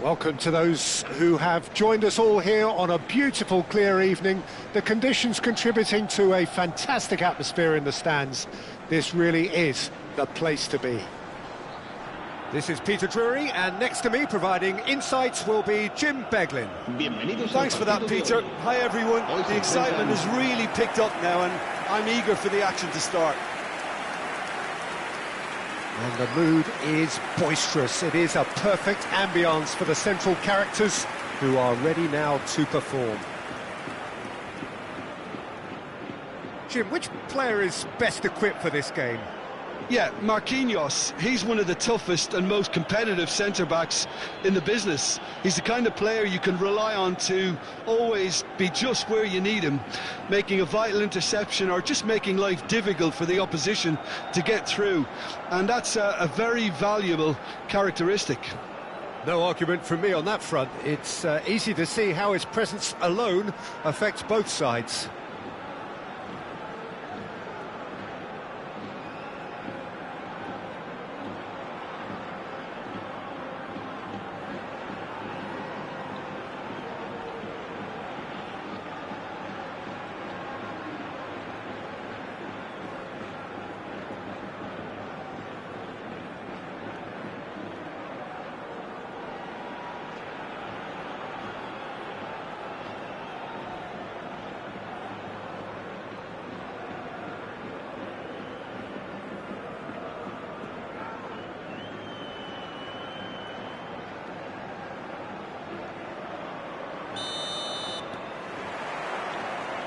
Welcome to those who have joined us all here on a beautiful, clear evening. The conditions contributing to a fantastic atmosphere in the stands. This really is the place to be. This is Peter Drury, and next to me, providing insights, will be Jim Beglin. Thanks for that, Peter. Hi, everyone. The excitement has really picked up now, and I'm eager for the action to start. And the mood is boisterous. It is a perfect ambience for the central characters who are ready now to perform. Jim, which player is best equipped for this game? Yeah, Marquinhos. He's one of the toughest and most competitive centre-backs in the business. He's the kind of player you can rely on to always be just where you need him, making a vital interception or just making life difficult for the opposition to get through. And that's a very valuable characteristic. No argument from me on that front. It's easy to see how his presence alone affects both sides.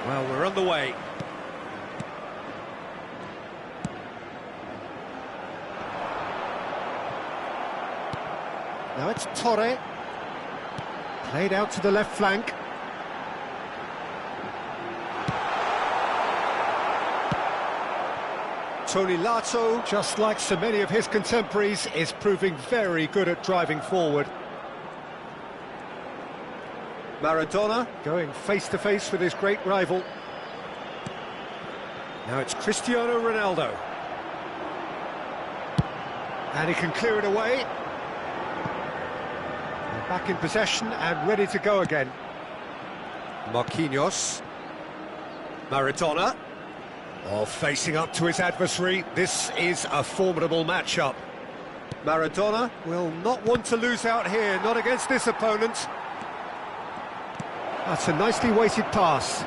Well, we're on the way. Now it's Torre. Played out to the left flank. Tony Lato, just like so many of his contemporaries, is proving very good at driving forward. Maradona going face-to-face with his great rival. Now it's Cristiano Ronaldo. And he can clear it away. They're back in possession and ready to go again. Marquinhos. Maradona. Oh, facing up to his adversary. This is a formidable matchup. Maradona will not want to lose out here, not against this opponent. That's a nicely weighted pass.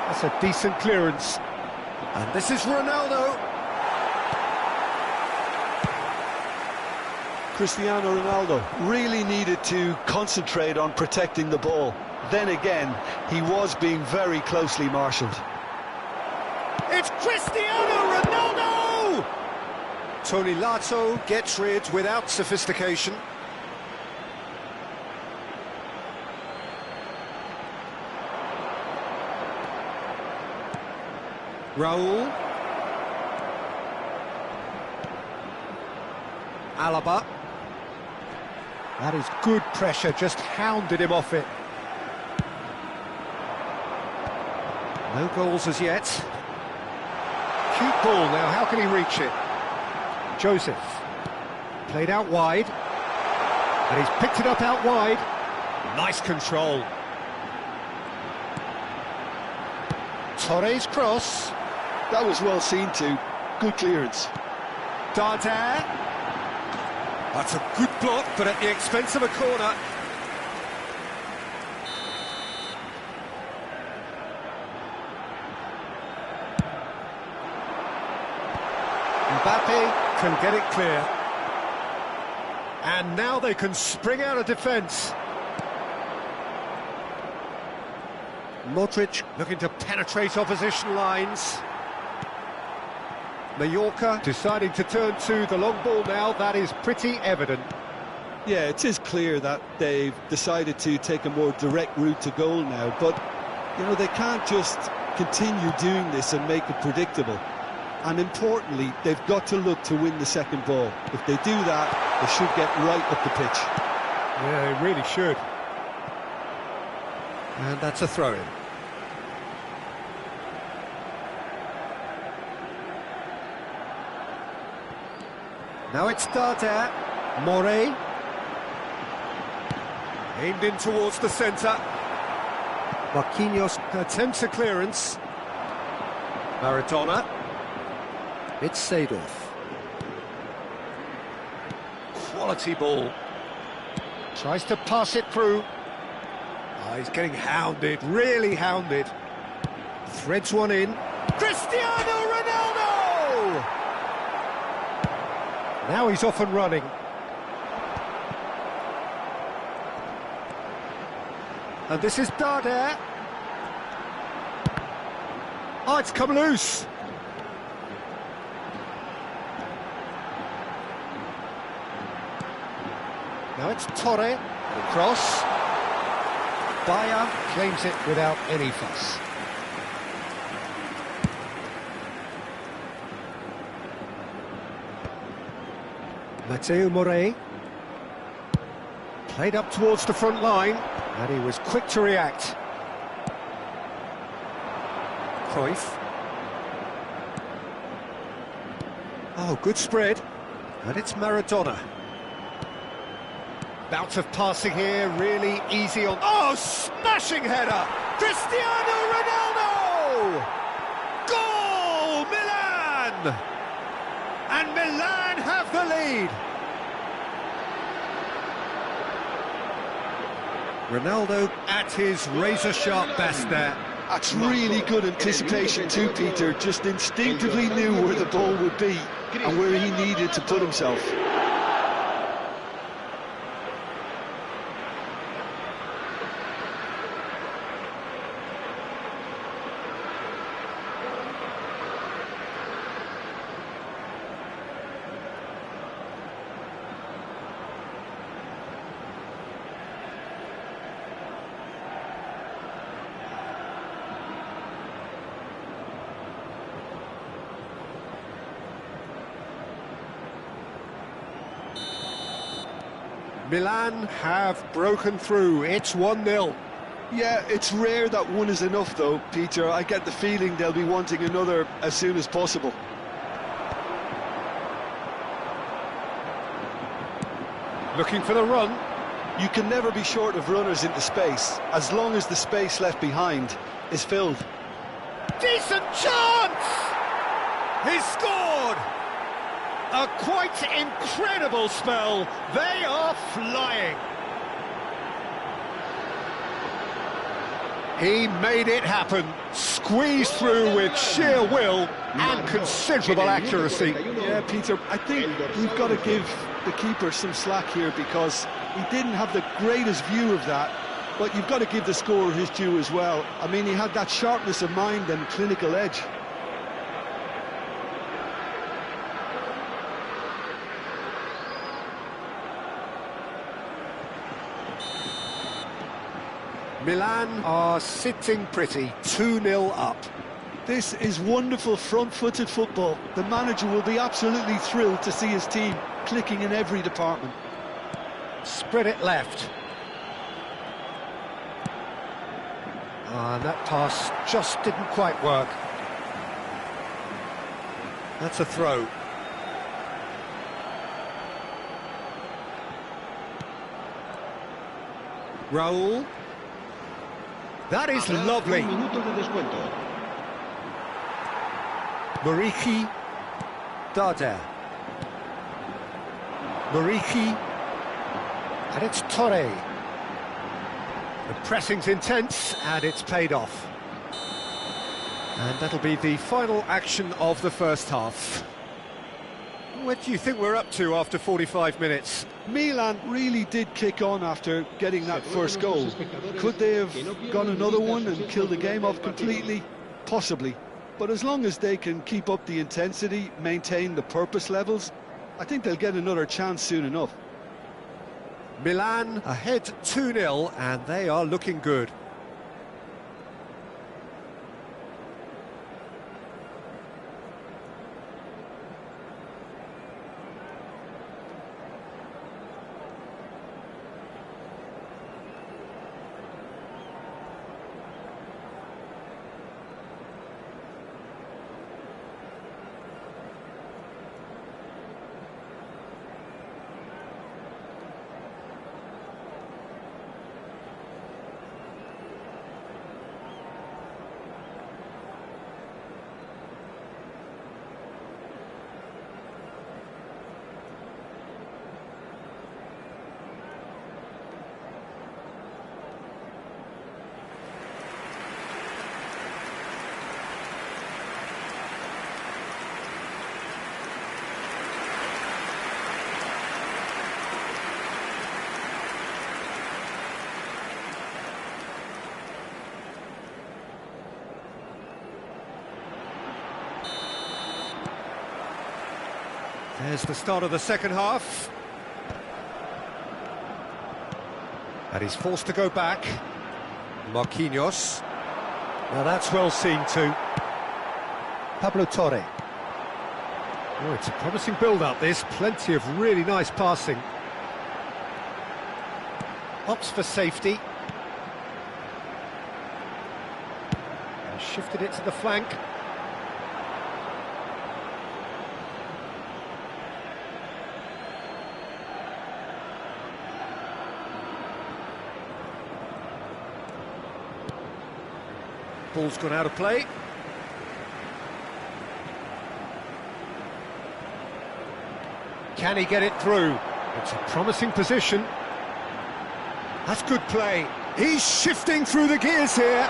That's a decent clearance. And this is Ronaldo. Cristiano Ronaldo really needed to concentrate on protecting the ball. Then again, he was being very closely marshalled. It's Cristiano Ronaldo! Tony Lato gets rid without sophistication. Raul. Alaba. That is good pressure, just hounded him off it. No goals as yet. Cute ball now, how can he reach it? Joseph. Played out wide. And he's picked it up out wide. Nice control. Torres cross. That was well seen too. Good clearance. Dardai. That's a good block, but at the expense of a corner. Mbappe can get it clear. And now they can spring out of defence. Modric looking to penetrate opposition lines. Mallorca deciding to turn to the long ball now, that is pretty evident. Yeah, it is clear that they've decided to take a more direct route to goal now, but, you know, they can't just continue doing this and make it predictable. And importantly, they've got to look to win the second ball. If they do that, they should get right up the pitch. Yeah, they really should. And that's a throw-in. Now it's Dardai. Morey. Aimed in towards the centre. Marquinhos attempts a clearance. Maradona. It's Seedorf. Quality ball. Tries to pass it through. Oh, he's getting hounded, really hounded. Threads one in. Cristiano Ronaldo! Now he's off and running. And this is Darder. Oh, it's come loose. Now it's Torre. Cross. Bayer claims it without any fuss. Mateo Morey. Played up towards the front line, and he was quick to react. Cruyff. Oh, good spread. And it's Maradona. Bout of passing here, really easy on... Oh, smashing header! Cristiano Ronaldo! Goal! Milan! And Milan have the lead! Ronaldo at his razor-sharp best there. That's really good anticipation too, Peter. Just instinctively knew where the ball would be and where he needed to put himself. Milan have broken through. It's 1-0. Yeah, it's rare that one is enough though, Peter. I get the feeling they'll be wanting another as soon as possible. Looking for the run. You can never be short of runners into space, as long as the space left behind is filled. Decent chance! He's scored! A quite incredible spell. They are flying. He made it happen. Squeezed through with sheer will and considerable accuracy. Yeah, Peter, I think we've got to give the keeper some slack here because he didn't have the greatest view of that, but you've got to give the scorer his due as well. I mean, he had that sharpness of mind and clinical edge. Milan are sitting pretty, 2-0 up. This is wonderful front-footed football. The manager will be absolutely thrilled to see his team clicking in every department. Spread it left. And that pass just didn't quite work. That's a throw. Raul. That is lovely. Muriqi, Darder. Muriqi, and it's Torre. The pressing's intense, and it's paid off. And that'll be the final action of the first half. What do you think we're up to after 45 minutes? Milan really did kick on after getting that first goal. Could they have gone another one and killed the game off completely? Possibly. But as long as they can keep up the intensity, maintain the purpose levels, I think they'll get another chance soon enough. Milan ahead 2-0, and they are looking good. There's the start of the second half. And he's forced to go back. Marquinhos. Now that's well seen too. Pablo Torre. Oh, it's a promising build-up this. Plenty of really nice passing. Opts for safety. And shifted it to the flank. Ball's gone out of play. Can he get it through? It's a promising position. That's good play. He's shifting through the gears here.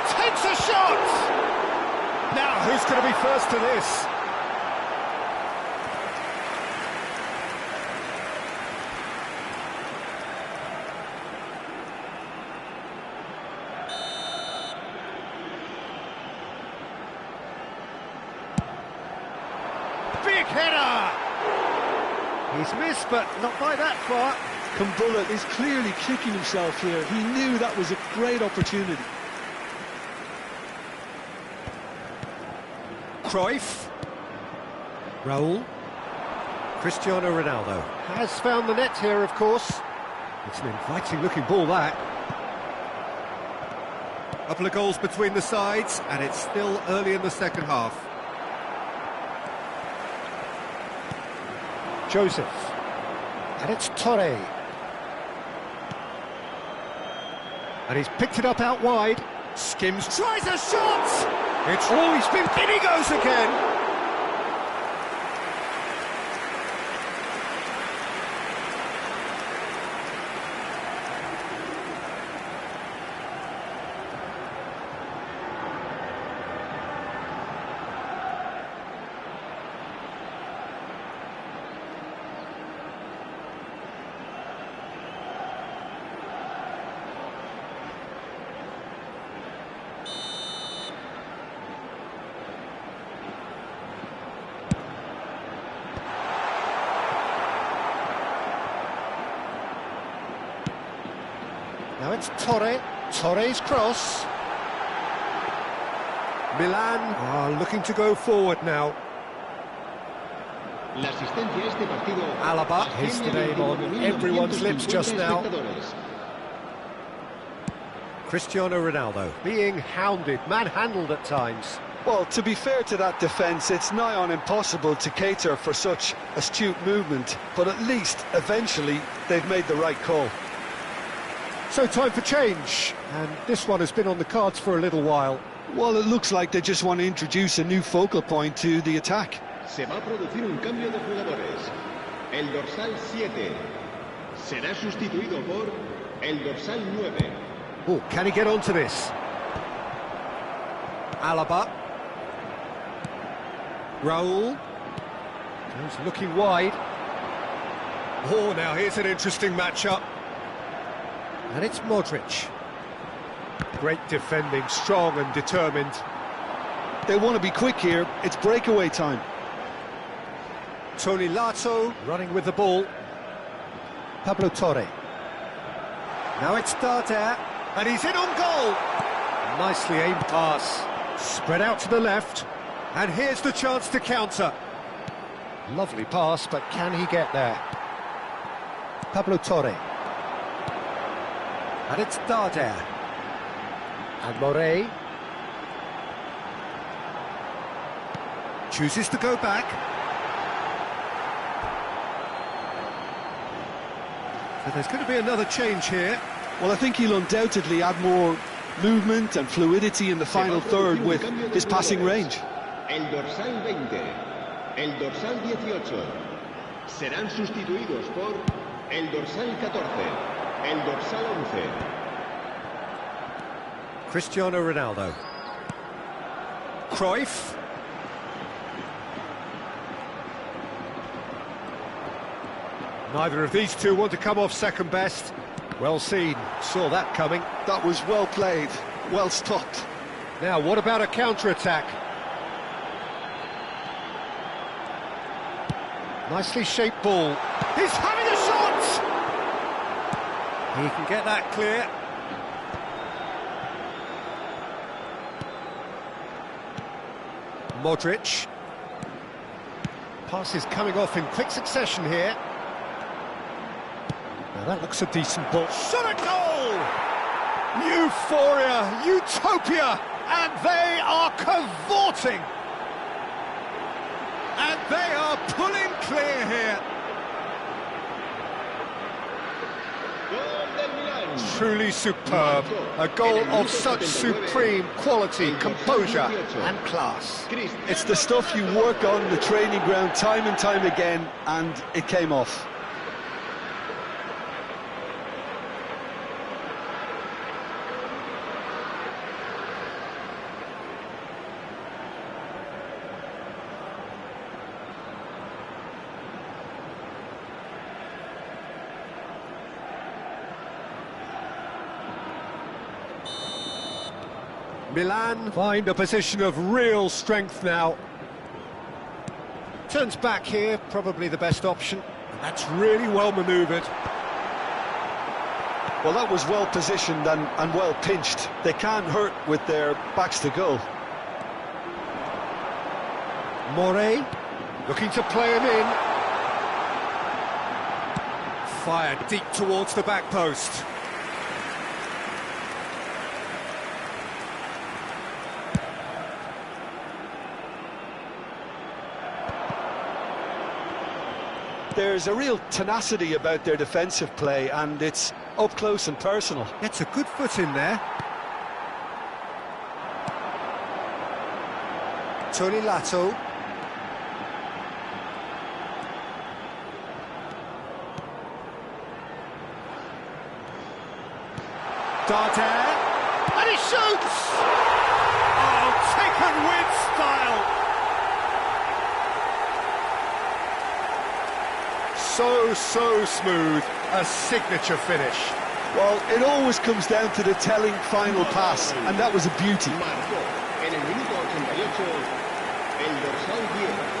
Takes a shot! Now, who's going to be first to this? Big header! He's missed, but not by that far. Kumbulla is clearly kicking himself here. He knew that was a great opportunity. Cruyff. Raul. Cristiano Ronaldo has found the net here, of course. It's an inviting-looking ball, that. A couple of goals between the sides, and it's still early in the second half. Joseph. And it's Torre. And he's picked it up out wide. Skims, tries a shot! It's always been... In he goes again! Now it's Torre. Torre's cross. Milan are looking to go forward now. Alaba, his name on everyone's lips just now. Cristiano Ronaldo being hounded, manhandled at times. Well, to be fair to that defence, it's nigh on impossible to cater for such astute movement, but at least, eventually, they've made the right call. So time for change, and this one has been on the cards for a little while. Well, it looks like they just want to introduce a new focal point to the attack. Se va a producir un cambio de jugadores. El dorsal 7 será sustituido por el dorsal 9. Oh, can he get onto this? Alaba. Raul. Goes looking wide. Oh, now here's an interesting matchup. And it's Modric. Great defending, strong and determined. They want to be quick here. It's breakaway time. Tony Lato running with the ball. Pablo Torre. Now it's Darder, and he's in on goal. Nicely aimed pass. Spread out to the left, and here's the chance to counter. Lovely pass, but can he get there? Pablo Torre. And it's Darder. And Morey. Chooses to go back. So there's going to be another change here. Well, I think he'll undoubtedly add more movement and fluidity in the final third with his passing range. El dorsal 20, el dorsal 18 serán sustituidos por el dorsal 14, el dorsal 11. Cristiano Ronaldo. Cruyff. Neither of these two want to come off second best. Well seen, saw that coming. That was well played, well stopped. Now, what about a counter-attack? Nicely shaped ball. He's having a shot! He can get that clear. Modric. Passes coming off in quick succession here. Now that looks a decent ball. Shot at goal! Euphoria, utopia, and they are cavorting. And they are pulling clear here. Truly superb. A goal of such supreme quality, composure and class. It's the stuff you work on the training ground time and time again, and it came off. Milan find a position of real strength now. Turns back here, probably the best option. And that's really well manoeuvred. Well, that was well positioned and well pinched. They can't hurt with their backs to goal. Morey looking to play him in. Fired deep towards the back post. There's a real tenacity about their defensive play, and it's up close and personal. Gets a good foot in there. Tony Lato. Dardere. And he shoots! Oh, taken with style! So smooth, a signature finish. Well, it always comes down to the telling final pass, and that was a beauty. Marcó en el minuto 88 el dorsal 10.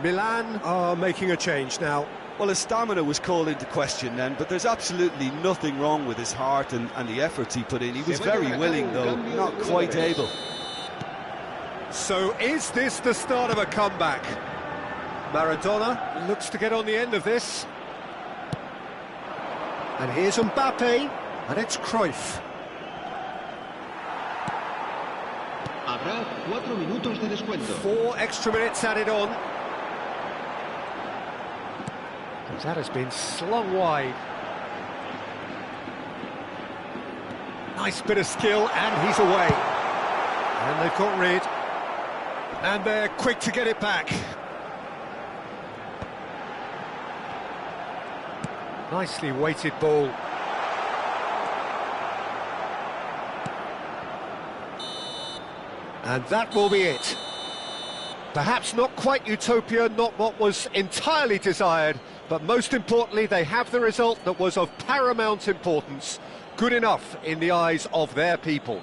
Milan are making a change now. Well, his stamina was called into question then, but there's absolutely nothing wrong with his heart and the efforts he put in. He was very willing, though, not quite able. So is this the start of a comeback? Maradona looks to get on the end of this. And here's Mbappe, and it's Cruyff. Habrá 4 minutos de descuento. 4 extra minutes added on. That has been slung wide. Nice bit of skill, and he's away. And they've got rid. And they're quick to get it back. Nicely weighted ball. And that will be it. Perhaps not quite utopia, not what was entirely desired, but most importantly, they have the result that was of paramount importance. Good enough in the eyes of their people.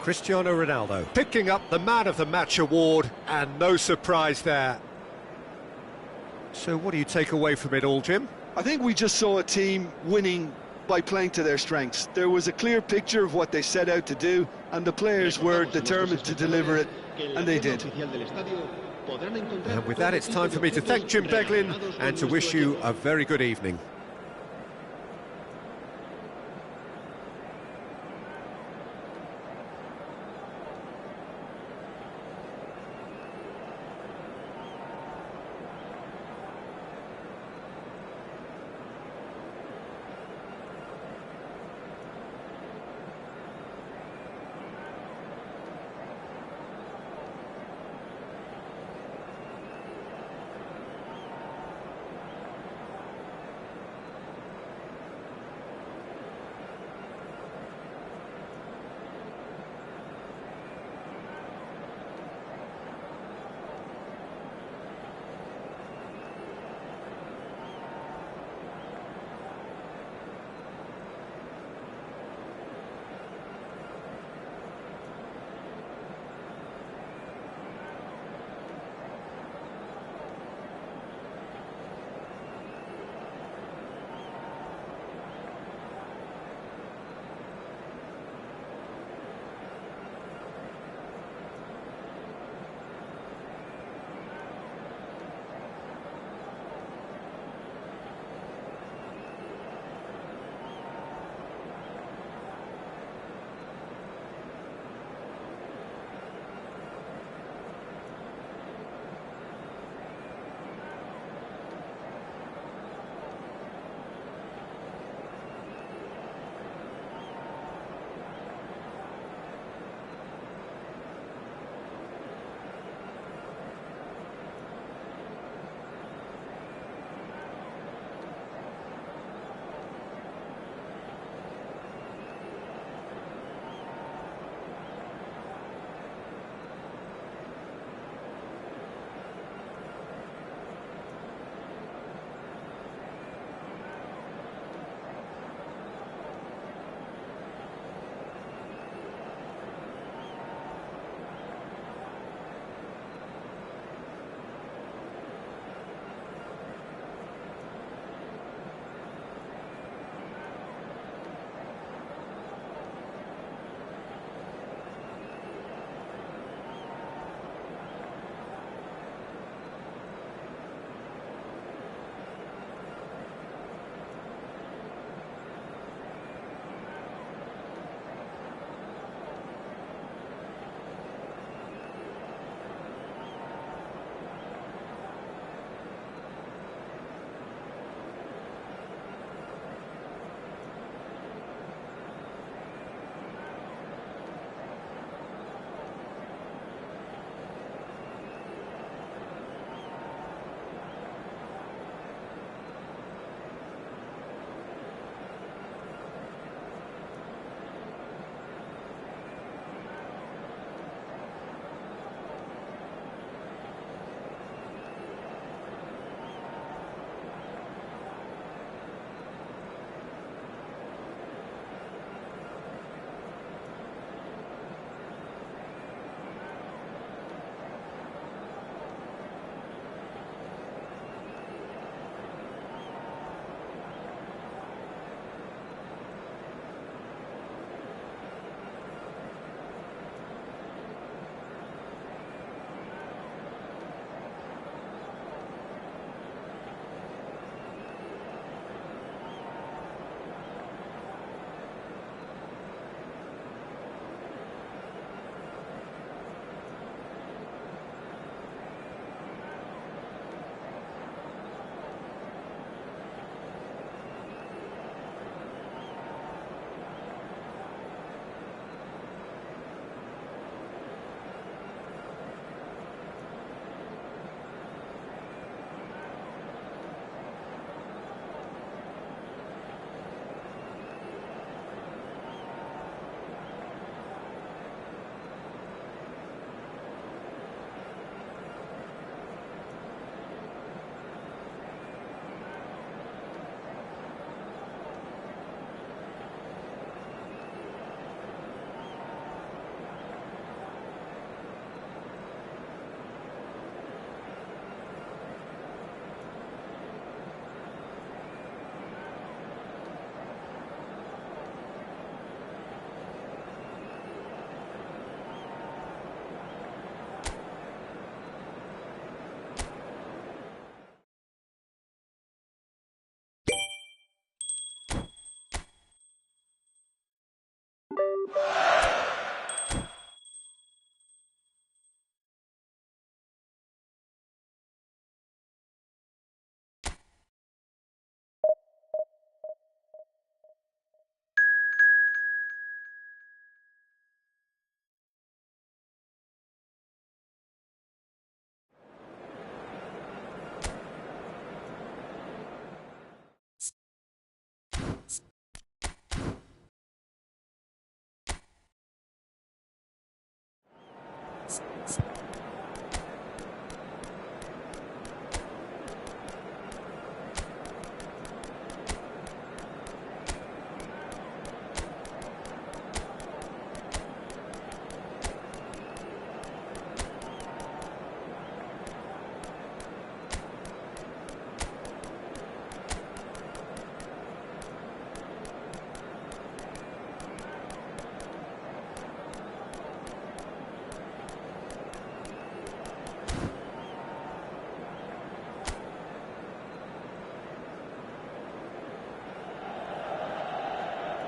Cristiano Ronaldo picking up the Man of the Match award, and no surprise there. So what do you take away from it all, Jim? I think we just saw a team winning by playing to their strengths. There was a clear picture of what they set out to do, and the players were determined to deliver it, and they did. And with that, it's time for me to thank Jim Beglin and to wish you a very good evening.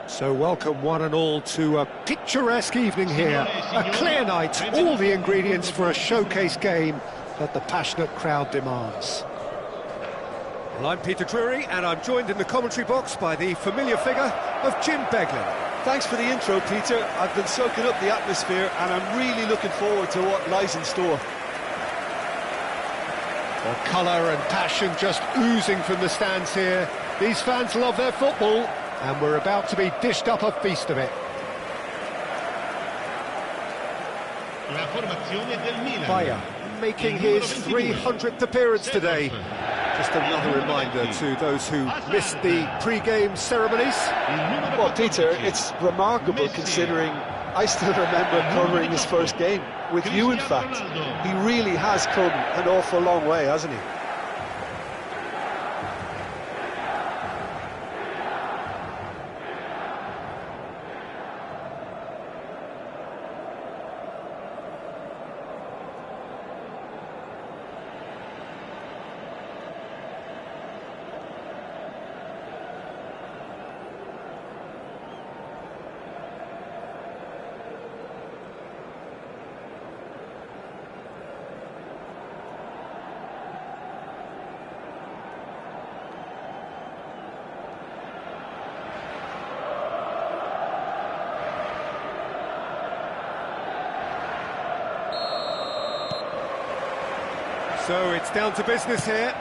So welcome one and all to a picturesque evening here, a clear night, all the ingredients for a showcase game that the passionate crowd demands. Well, I'm Peter Drury and I'm joined in the commentary box by the familiar figure of Jim Beglin. Thanks for the intro, Peter. I've been soaking up the atmosphere and I'm really looking forward to what lies in store. Well, colour and passion just oozing from the stands here. These fans love their football, and we're about to be dished up a feast of it. La formazione del Milan. Bayer making his 300th appearance today. Just another reminder to those who missed the pre-game ceremonies. Well, Peter, it's remarkable considering I still remember covering his first game, with you in fact. He really has come an awful long way, hasn't he? So it's down to business here.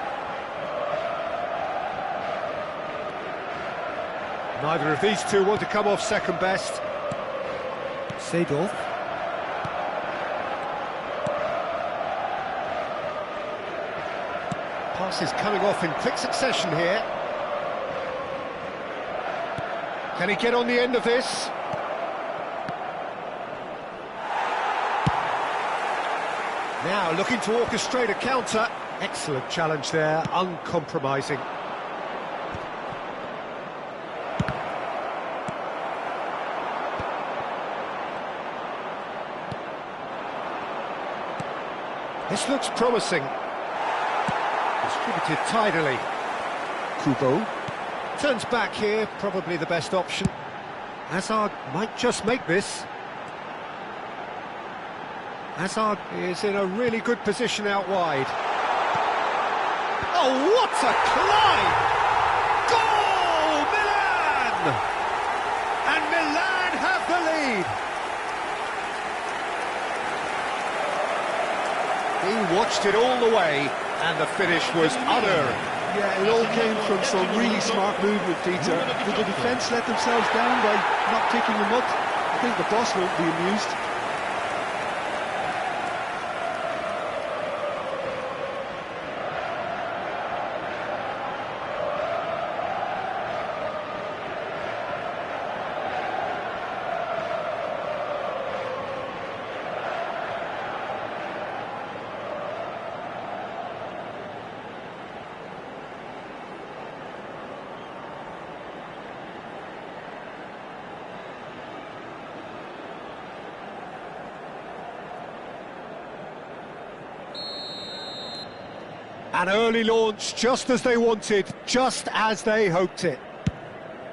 Neither of these two want to come off second best. Seedorf. Passes coming off in quick succession here. Can he get on the end of this? Now looking to orchestrate a counter. Excellent challenge there, uncompromising. This looks promising. Distributed tidily. Kubo turns back here, probably the best option. Hazard might just make this. Hazard is in a really good position out wide. Oh, what a climb! Goal, Milan! And Milan have the lead. He watched it all the way, and the finish was unerring. Yeah, it all came from some really smart movement, Peter. Did the defence let themselves down by not picking them up? I think the boss won't be amused. An early launch, just as they wanted, just as they hoped it.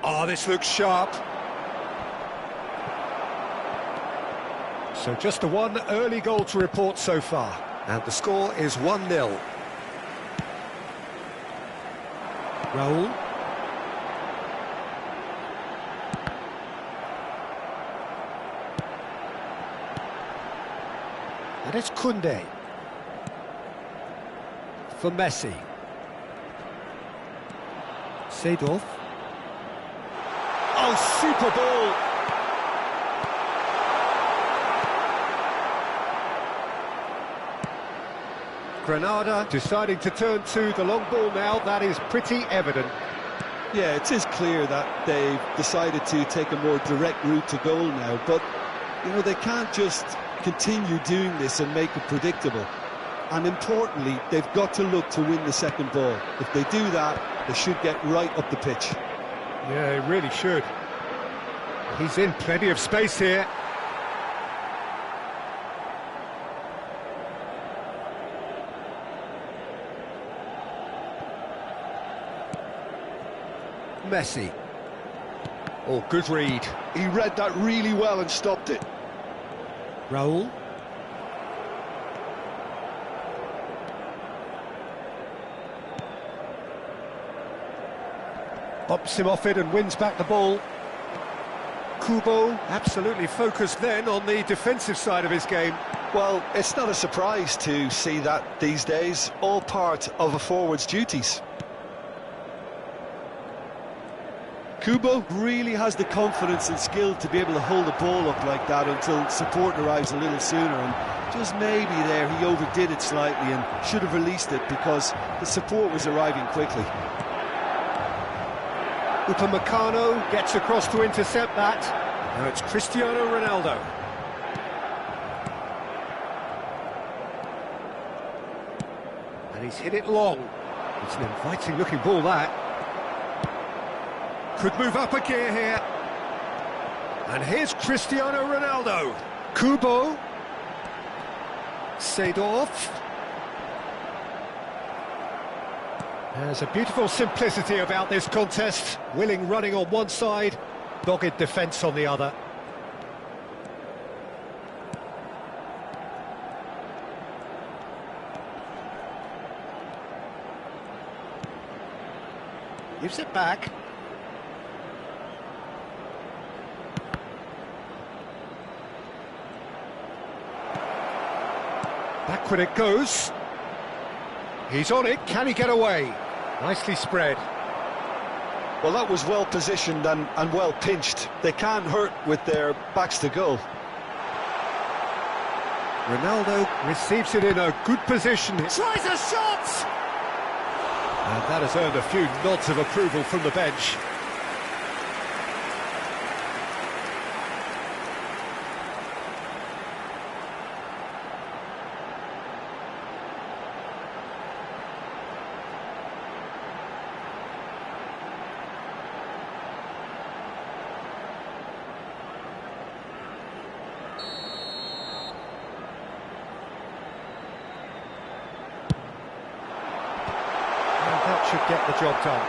Oh, this looks sharp. So just the one early goal to report so far. And the score is 1-0. Raul. And it's Koundé. For Messi. Seedorf. Oh, super ball! Granada deciding to turn to the long ball now, that is pretty evident. Yeah, it is clear that they've decided to take a more direct route to goal now, but, you know, they can't just continue doing this and make it predictable. And importantly, they've got to look to win the second ball. If they do that, they should get right up the pitch. Yeah, he really should. He's in plenty of space here. Messi. Oh, good read. He read that really well and stopped it. Raul. Bops him off it and wins back the ball. Kubo absolutely focused then on the defensive side of his game. Well, it's not a surprise to see that these days, all part of a forward's duties. Kubo really has the confidence and skill to be able to hold the ball up like that until support arrives a little sooner, and just maybe there he overdid it slightly and should have released it because the support was arriving quickly. Upamecano gets across to intercept that. Now it's Cristiano Ronaldo. And he's hit it long. It's an inviting looking ball, that. Could move up a gear here. And here's Cristiano Ronaldo. Kubo. Seedorf. There's a beautiful simplicity about this contest. Willing running on one side, dogged defence on the other. Gives it back. Backward it goes. He's on it, can he get away? Nicely spread. Well, that was well positioned and well pinched. They can't hurt with their backs to goal. Ronaldo receives it in a good position. Tries a shot! And that has earned a few nods of approval from the bench. Should get the job done.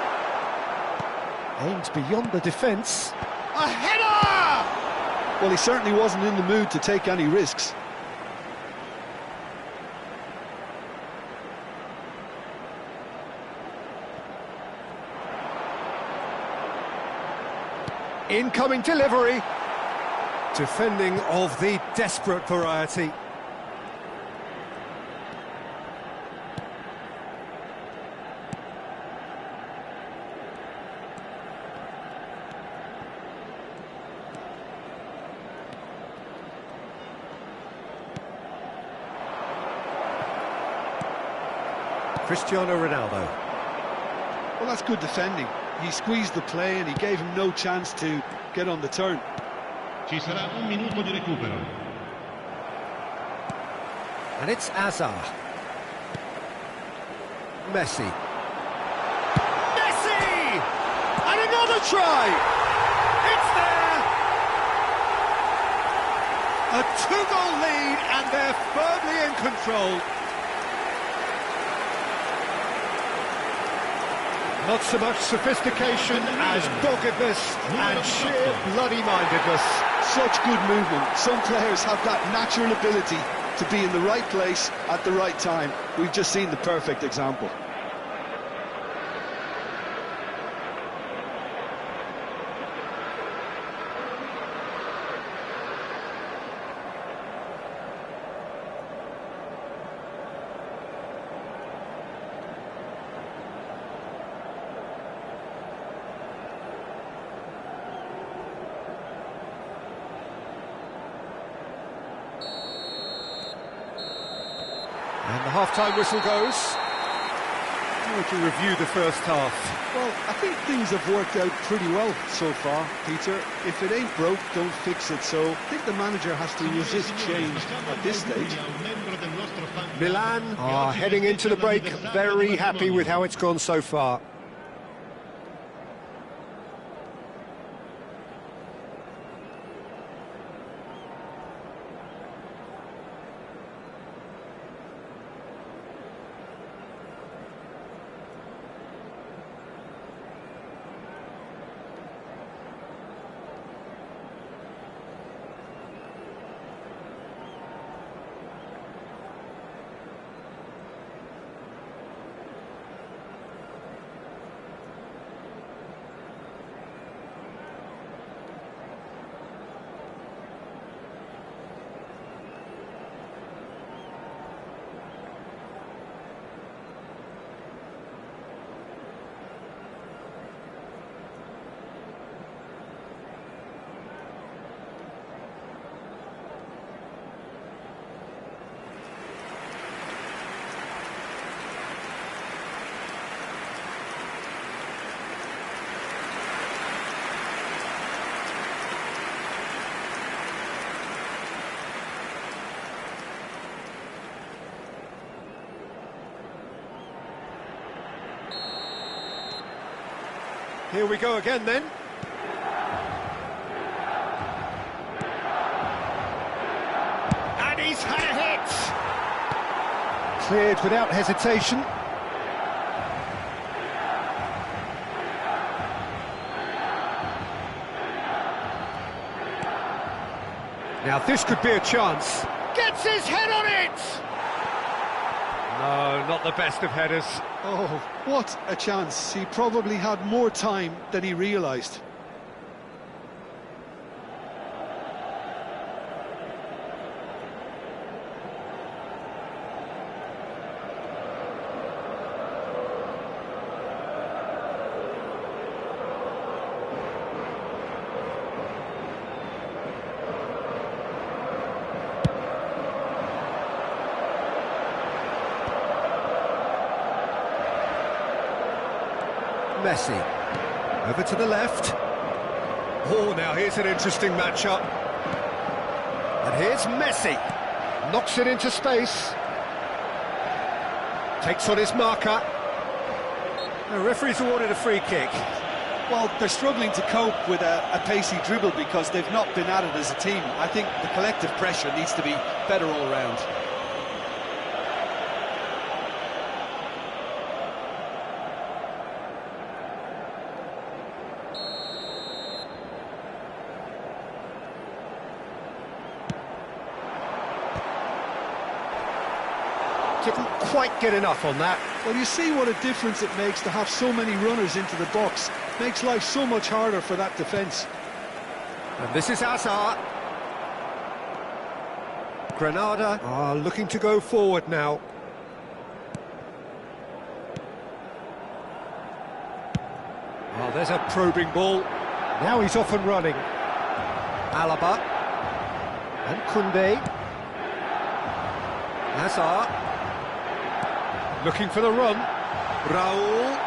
Aims beyond the defence. A header! Well, he certainly wasn't in the mood to take any risks. Incoming delivery. Defending of the desperate variety. Cristiano Ronaldo. Well, that's good defending. He squeezed the play and he gave him no chance to get on the turn. Ci sarà un minuto di recupero. And it's Hazard. Messi. Messi! And another try! It's there! A two-goal lead and they're firmly in control. Not so much sophistication as doggedness and sheer bloody-mindedness. Such good movement. Some players have that natural ability to be in the right place at the right time. We've just seen the perfect example. And the half-time whistle goes. We can review the first half. Well, I think things have worked out pretty well so far, Peter. If it ain't broke, don't fix it. So I think the manager has to resist change at this stage. Milan are heading into the break, very happy with how it's gone so far. Here we go again then. And he's had a hit! Cleared without hesitation. Now this could be a chance. Gets his head on it! No, not the best of headers. Oh, what a chance. He probably had more time than he realised. Messi, over to the left. Oh, now here's an interesting matchup. And here's Messi, knocks it into space. Takes on his marker. The referee's awarded a free kick. Well, they're struggling to cope with a pacey dribble because they've not been at it as a team. I think the collective pressure needs to be better all round. Didn't quite get enough on that. Well, you see what a difference it makes to have so many runners into the box. Makes life so much harder for that defence. And this is Hazard. Granada are looking to go forward now. Oh, there's a probing ball. Now he's off and running. Alaba. And Koundé. Hazard. Looking for the run. Raul.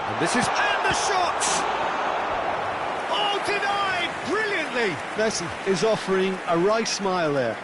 And this is... And the shot! Oh, denied! Brilliantly! Messi is offering a right smile there.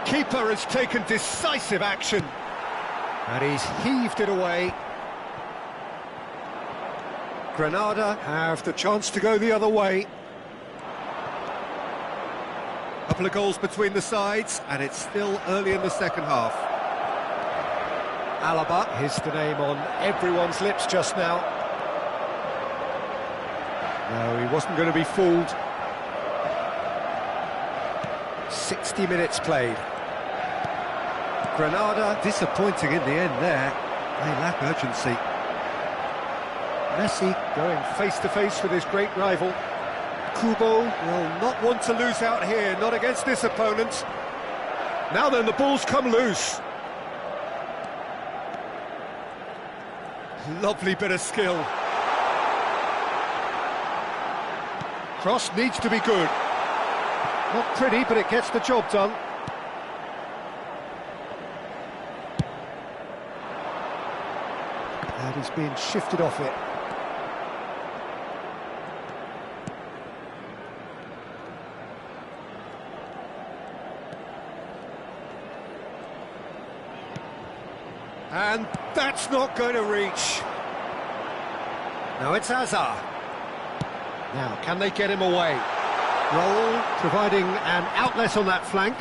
keeper has taken decisive action. And he's heaved it away. Granada have the chance to go the other way. Couple of goals between the sides, and it's still early in the second half. Alaba, here's the name on everyone's lips just now. No, he wasn't going to be fooled. 60 minutes played. Granada disappointing in the end there. They lack urgency. Messi going face-to-face with his great rival. Kubo will not want to lose out here, not against this opponent. Now then, the ball's come loose. Lovely bit of skill. Cross needs to be good. Not pretty, but it gets the job done. And he's being shifted off it. And that's not going to reach. Now it's Hazard. Now, can they get him away? Roll, providing an outlet on that flank.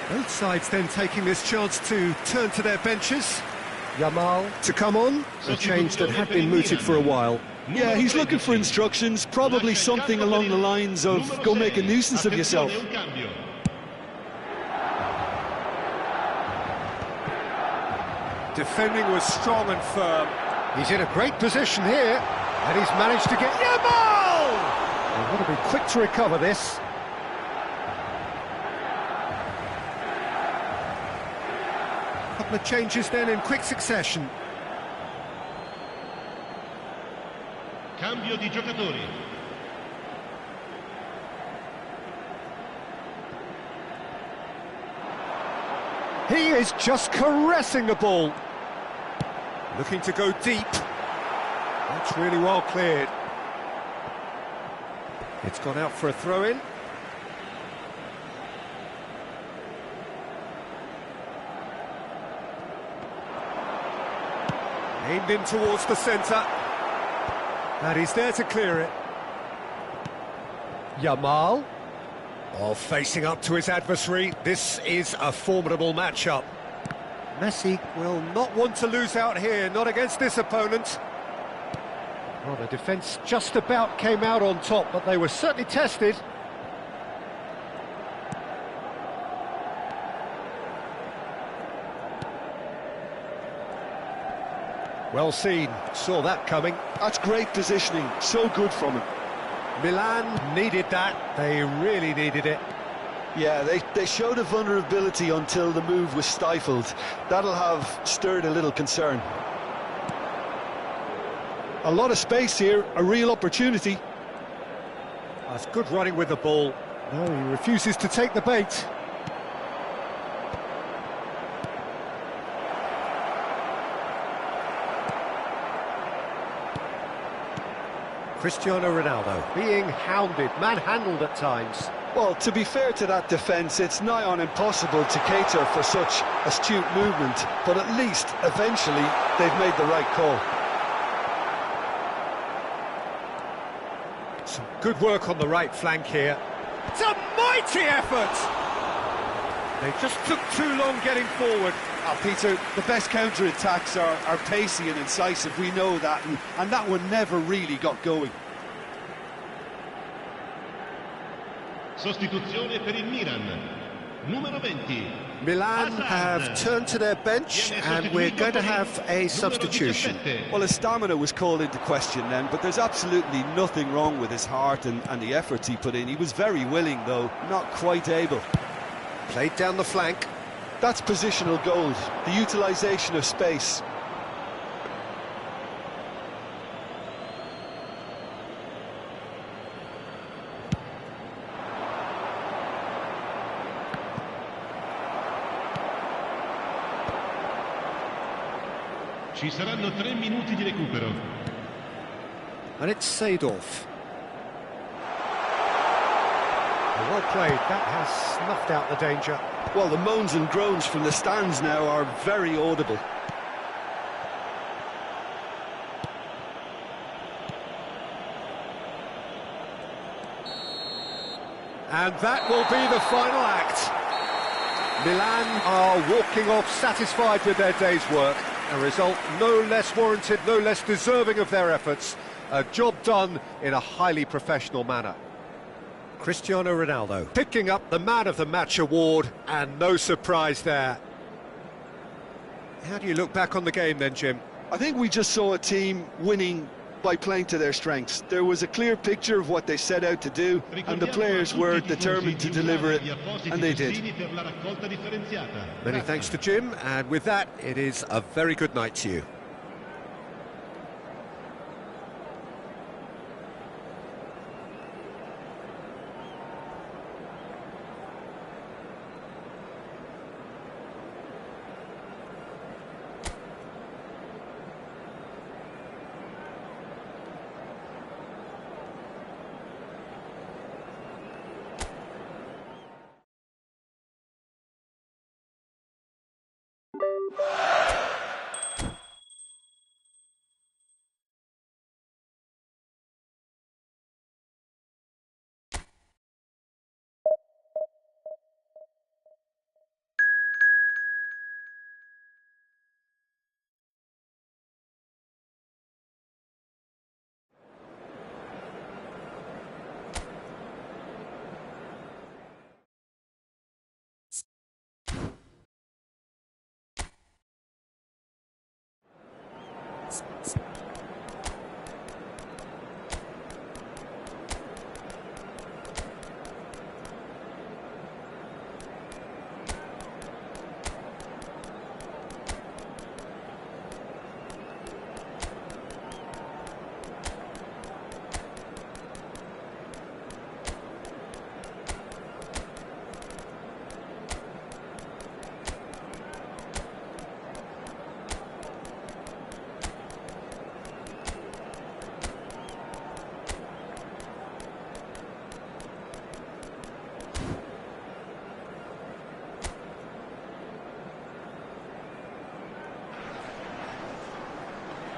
Both sides then taking this chance to turn to their benches. Yamal to come on, a change that had been mooted for a while. Yeah, he's looking for instructions, probably something along the lines of, go make a nuisance of yourself. Defending was strong and firm. He's in a great position here, and he's managed to get Yamal! They've got to be quick to recover this. Couple of changes then in quick succession. Cambio di giocatori. He is just caressing the ball. Looking to go deep. That's really well cleared. It's gone out for a throw-in. Aimed in towards the centre. And he's there to clear it. Yamal. Oh, facing up to his adversary. This is a formidable matchup. Messi will not want to lose out here, not against this opponent. Well, the defence just about came out on top, but they were certainly tested. Well seen, saw that coming. That's great positioning, so good from him. Milan needed that, they really needed it. Yeah, they showed a vulnerability until the move was stifled. That'll have stirred a little concern. A lot of space here, a real opportunity. That's good running with the ball. No, he refuses to take the bait. Cristiano Ronaldo being hounded, manhandled at times. Well, to be fair to that defence, it's nigh on impossible to cater for such astute movement, but at least, eventually, they've made the right call. Some good work on the right flank here. It's a mighty effort! They just took too long getting forward. Peter, the best counter-attacks are pacey and incisive, we know that, and that one never really got going. Sostituzione per il Milan. Numero 20. Milan have turned to their bench, and we're going to have a substitution. Well, his stamina was called into question then, but there's absolutely nothing wrong with his heart and the efforts he put in. He was very willing, though, not quite able. Played down the flank. That's positional gold, the utilisation of space. Ci saranno 3 minuti di recupero. And it's Seedorf. Well played, that has snuffed out the danger. Well, the moans and groans from the stands now are very audible. And that will be the final act. Milan are walking off satisfied with their day's work. A result no less warranted, no less deserving of their efforts. A job done in a highly professional manner. Cristiano Ronaldo picking up the Man of the Match award, and no surprise there. How do you look back on the game then, Jim? I think we just saw a team winning by playing to their strengths. There was a clear picture of what they set out to do, and the players were determined to deliver it, and they did. Many thanks to Jim, and with that, it is a very good night to you.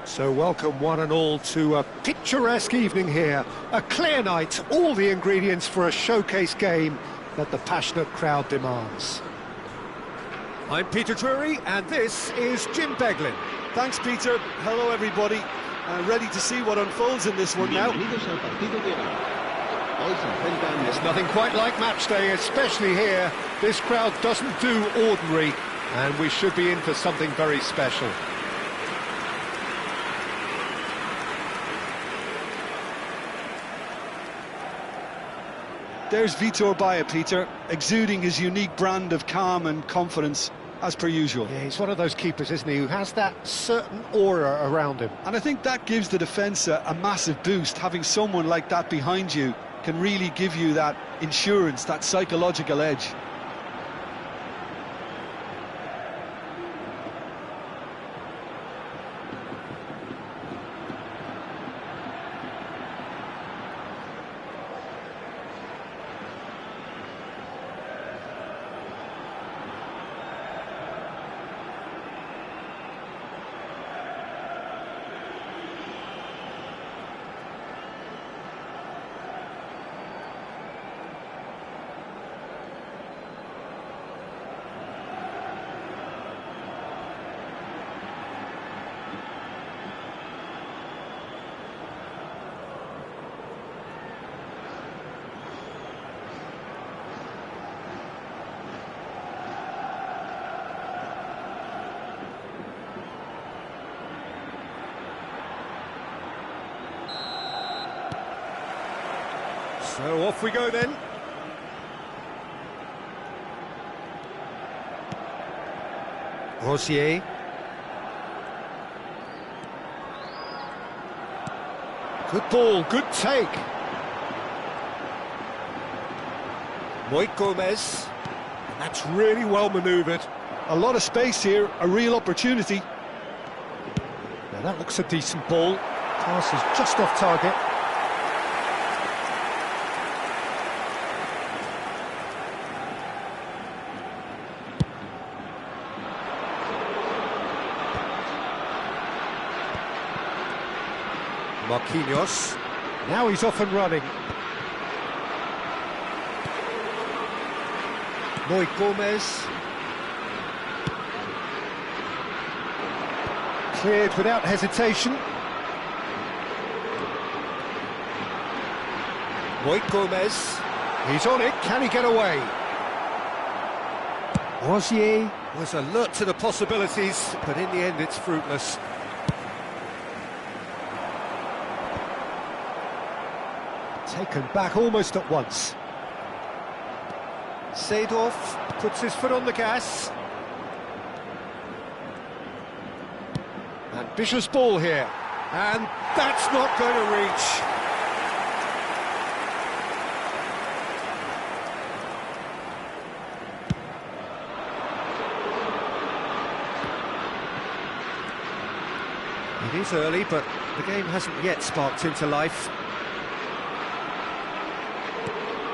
So welcome one and all to a picturesque evening here. A clear night, all the ingredients for a showcase game that the passionate crowd demands. I'm Peter Drury, and this is Jim Beglin. Thanks, Peter. Hello, everybody. Ready to see what unfolds in this one now. There's nothing quite like match day, especially here. This crowd doesn't do ordinary, and we should be in for something very special. There's Vitor Baia, Peter, exuding his unique brand of calm and confidence, as per usual. Yeah, he's one of those keepers, isn't he, who has that certain aura around him. And I think that gives the defence a massive boost. Having someone like that behind you can really give you that insurance, that psychological edge. So off we go then. Rosier. Good ball, good take. Moit Gomez. That's really well manoeuvred. A lot of space here, a real opportunity. Now that looks a decent ball. Pass is just off target. Marquinhos. Now he's off and running. Moi Gomez. Cleared without hesitation. Moi Gomez. He's on it. Can he get away? Rosier was alert to the possibilities, but in the end it's fruitless. Taken back almost at once. Seedorf puts his foot on the gas. Ambitious ball here, and that's not going to reach. It is early, but the game hasn't yet sparked into life.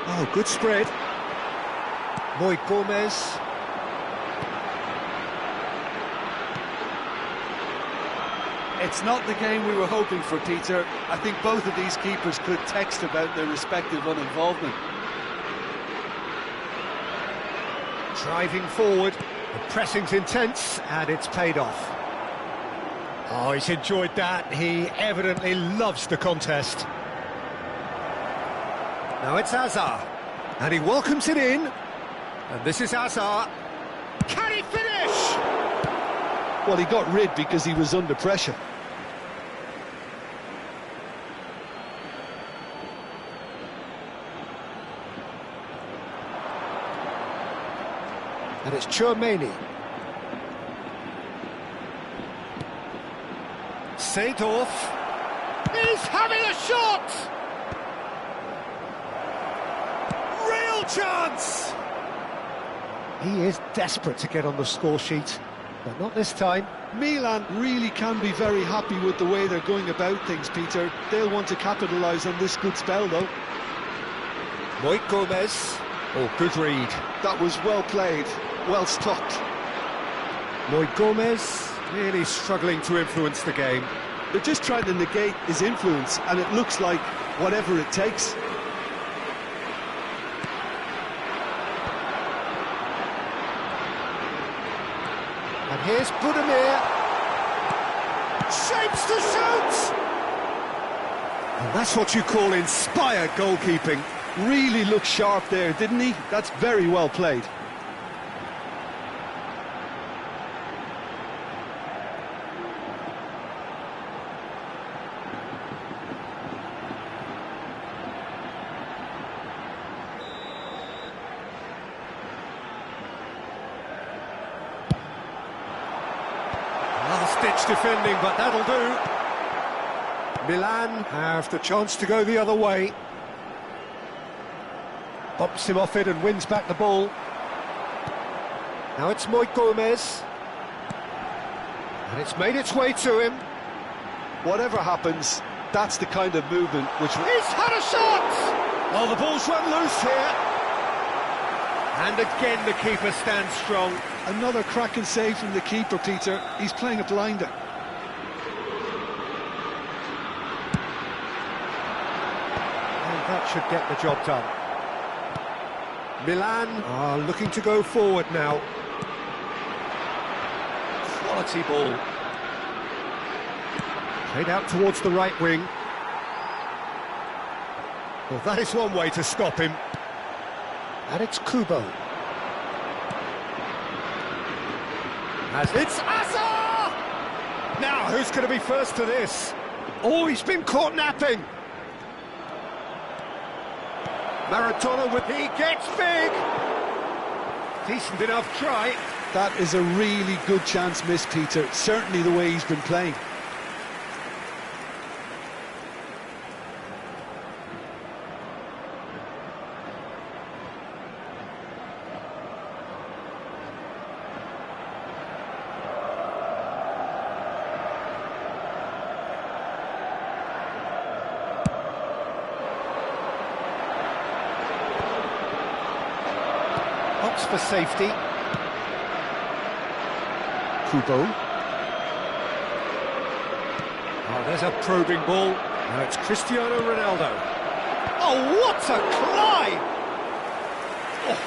Oh, good spread. Moi Gomez. It's not the game we were hoping for, Peter. I think both of these keepers could text about their respective uninvolvement. Driving forward, the pressing's intense, and it's paid off. Oh, he's enjoyed that. He evidently loves the contest. Now it's Hazard, and he welcomes it in. And this is Hazard. Can he finish? Well, he got rid because he was under pressure. And it's Chouameni. Seedorf. He's having a shot! Real chance! He is desperate to get on the score sheet, but not this time. Milan really can be very happy with the way they're going about things, Peter. They'll want to capitalise on this good spell, though. Moi Gomez. Oh, good read. That was well played, well stopped. Moi Gomez really struggling to influence the game. They're just trying to negate his influence, and it looks like whatever it takes. And here's Budimir. Shapes to shoot! And that's what you call inspired goalkeeping. Really looked sharp there, didn't he? That's very well played. Last-ditch defending, but that'll do. Milan have the chance to go the other way. Bumps him off it and wins back the ball. Now it's Moi Gomez. And it's made its way to him. Whatever happens, that's the kind of movement which... He's had a shot! Oh, the ball's run loose here. And again the keeper stands strong. Another cracking save from the keeper, Peter. He's playing a blinder. And that should get the job done. Milan are looking to go forward now. Quality ball. Played out towards the right wing. Well, that is one way to stop him. And it's Kubo. As it's Asa! Now, who's going to be first to this? Oh, he's been caught napping. Maradona with... He gets big! Decent enough try. That is a really good chance missed, Peter. Certainly the way he's been playing. Opts for safety. Kubo. Oh, there's a probing ball. Now it's Cristiano Ronaldo. Oh, what a climb! Oh,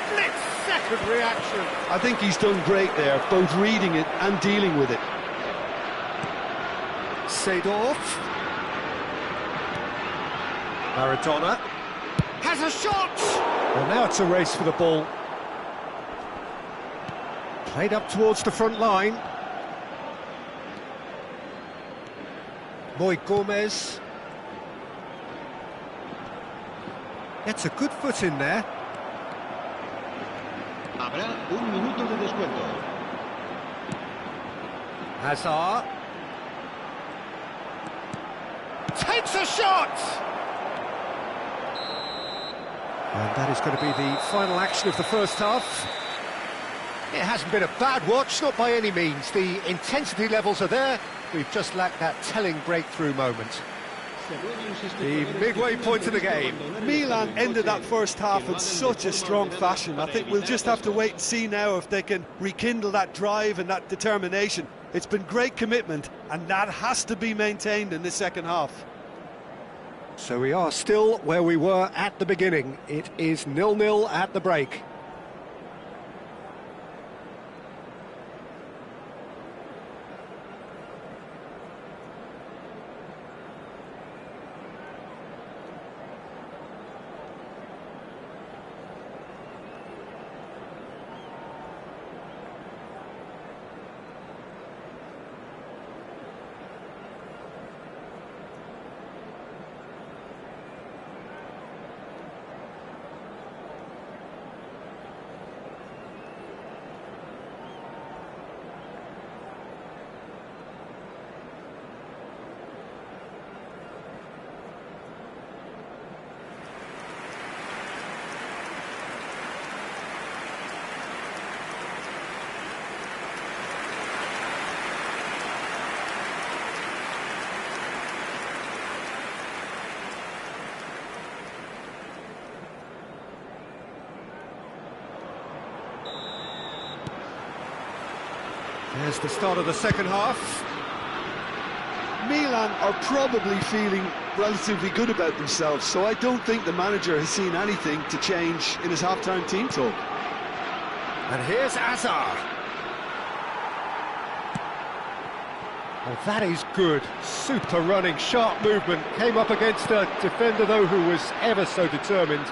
split-second reaction. I think he's done great there, both reading it and dealing with it. Seedorf. Maradona has a shot! Well, now it's a race for the ball. Played up towards the front line. Boy Gomez. Gets a good foot in there. Habrá un minuto de descuento. Hazard. Takes a shot! And that is going to be the final action of the first half. It hasn't been a bad watch, not by any means. The intensity levels are there. We've just lacked that telling breakthrough moment. The midway point of the game. Milan ended that first half in such a strong fashion. I think we'll just have to wait and see now if they can rekindle that drive and that determination. It's been great commitment, and that has to be maintained in the second half. So we are still where we were at the beginning. It is 0-0 at the break. There's the start of the second half. Milan are probably feeling relatively good about themselves, so I don't think the manager has seen anything to change in his half-time team talk. And here's Hazard. Oh, that is good. Super running, sharp movement. Came up against a defender, though, who was ever so determined.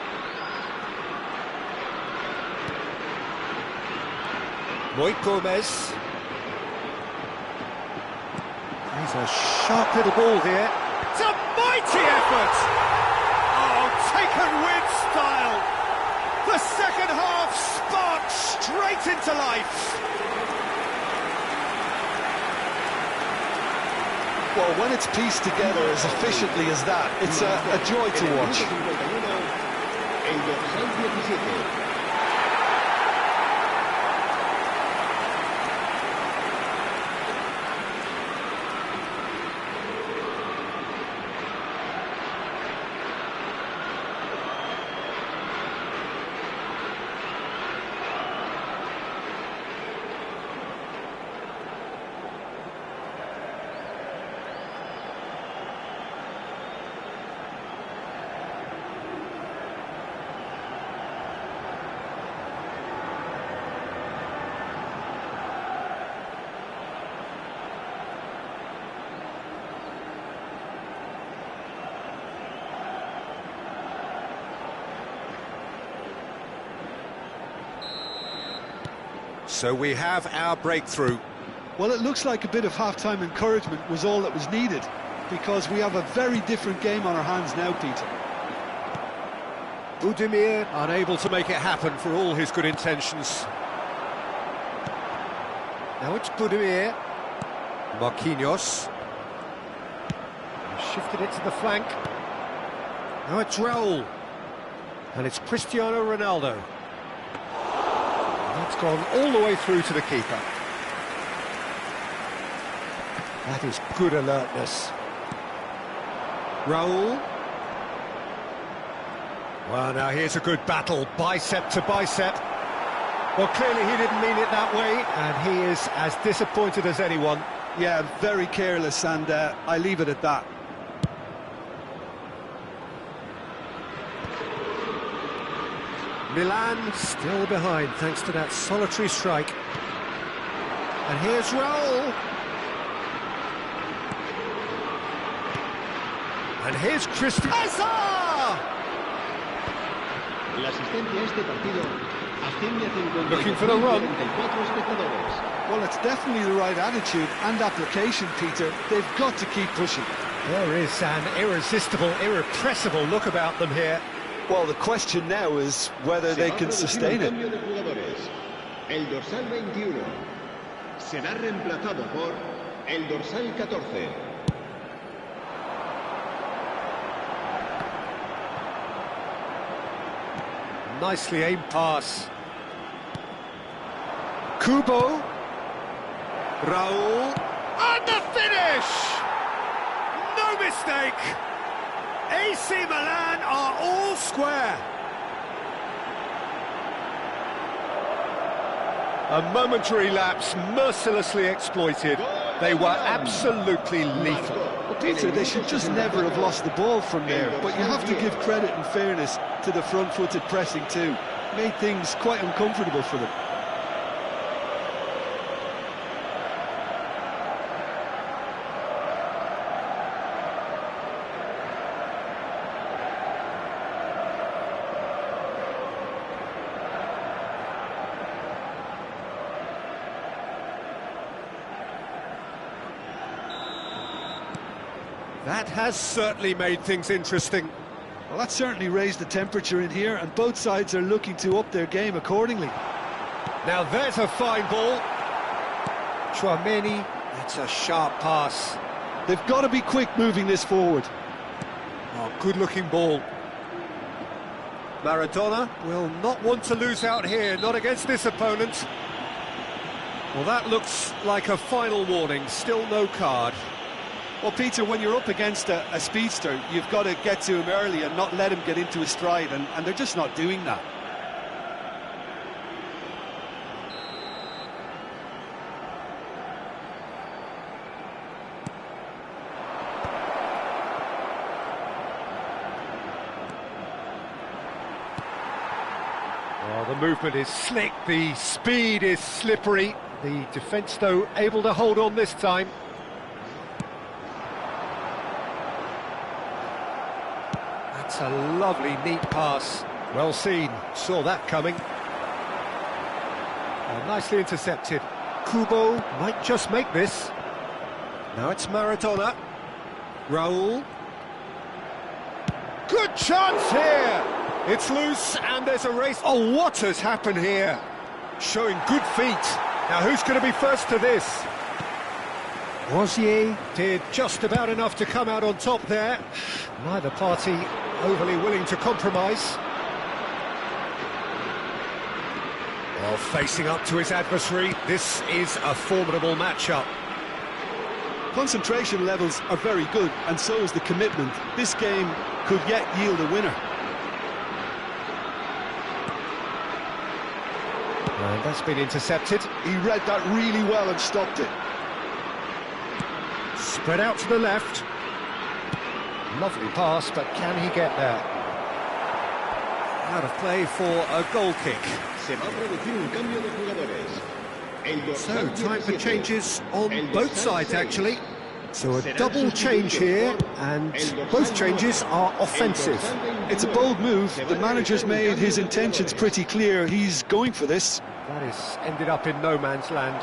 Boy Gomez. He's a sharp little ball here. It's a mighty effort! Oh, taken with style! The second half sparked straight into life! Well, when it's pieced together as efficiently as that, it's a joy to watch. El dorsal 17. So we have our breakthrough. Well, it looks like a bit of half-time encouragement was all that was needed, because we have a very different game on our hands now, Peter. Budimir unable to make it happen for all his good intentions. Now it's Budimir. Marquinhos. Shifted it to the flank. Now it's Raul. And it's Cristiano Ronaldo. That's gone all the way through to the keeper. That is good alertness. Raul. Well, now here's a good battle, bicep to bicep. Well, clearly he didn't mean it that way, and he is as disappointed as anyone. Yeah, very careless, and I leave it at that. Milan still behind thanks to that solitary strike. And here's Raul. And here's Christian. La asistencia a este partido asciende a 54 Looking for the run. espectadores. Well, it's definitely the right attitude and application, Peter. They've got to keep pushing. There is an irresistible, irrepressible look about them here. Well, the question now is whether they can sustain it. Cambio de jugadores. El dorsal 21 será reemplazado por el dorsal 14. Nicely aimed pass. Kubo. Raul. And the finish! No mistake! AC Milan are all square. A momentary lapse mercilessly exploited. They were absolutely lethal. Well, Peter, they should just never have lost the ball from there, but you have to give credit and fairness to the front-footed pressing too. Made things quite uncomfortable for them. That has certainly made things interesting. Well, that certainly raised the temperature in here, and both sides are looking to up their game accordingly. Now there's a fine ball. Chouameni, that's a sharp pass. They've got to be quick moving this forward. Oh, good-looking ball. Maradona will not want to lose out here, not against this opponent. Well, that looks like a final warning, still no card. Well, Peter, when you're up against a speedster, you've got to get to him early and not let him get into his stride, and they're just not doing that. Well, the movement is slick, the speed is slippery. The defence, though, able to hold on this time. That's a lovely, neat pass. Well seen, saw that coming. Oh, nicely intercepted. Kubo might just make this. Now it's Maradona. Raul. Good chance here! It's loose and there's a race. Oh, what has happened here? Showing good feet. Now who's going to be first to this? Rosier did just about enough to come out on top there. Neither party overly willing to compromise. Well, facing up to his adversary, this is a formidable matchup. Concentration levels are very good, and so is the commitment. This game could yet yield a winner. And that's been intercepted. He read that really well and stopped it. Spread out to the left. Lovely pass, but can he get there? Out of play for a goal kick. Se va a producir un cambio de jugadores. El So, dorsal time for 17. changes on El both dorsal sides, 6. actually. So a Serán double change sustituidos here, por and el dorsal both changes 9. are El offensive. dorsal 21 It's a bold move. se va The a manager's realizar un made cambio his de intentions jugadores. pretty clear. He's going for this. That has ended up in no man's land.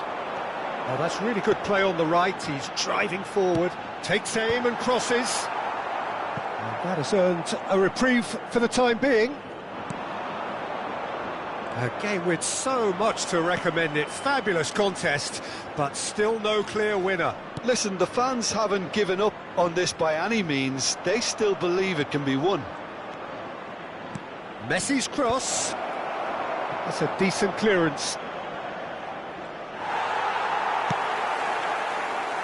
Oh, that's really good play on the right. He's driving forward, takes aim and crosses. And that has earned a reprieve for the time being. A game with so much to recommend it. Fabulous contest, but still no clear winner. Listen, the fans haven't given up on this by any means. They still believe it can be won. Messi's cross. That's a decent clearance.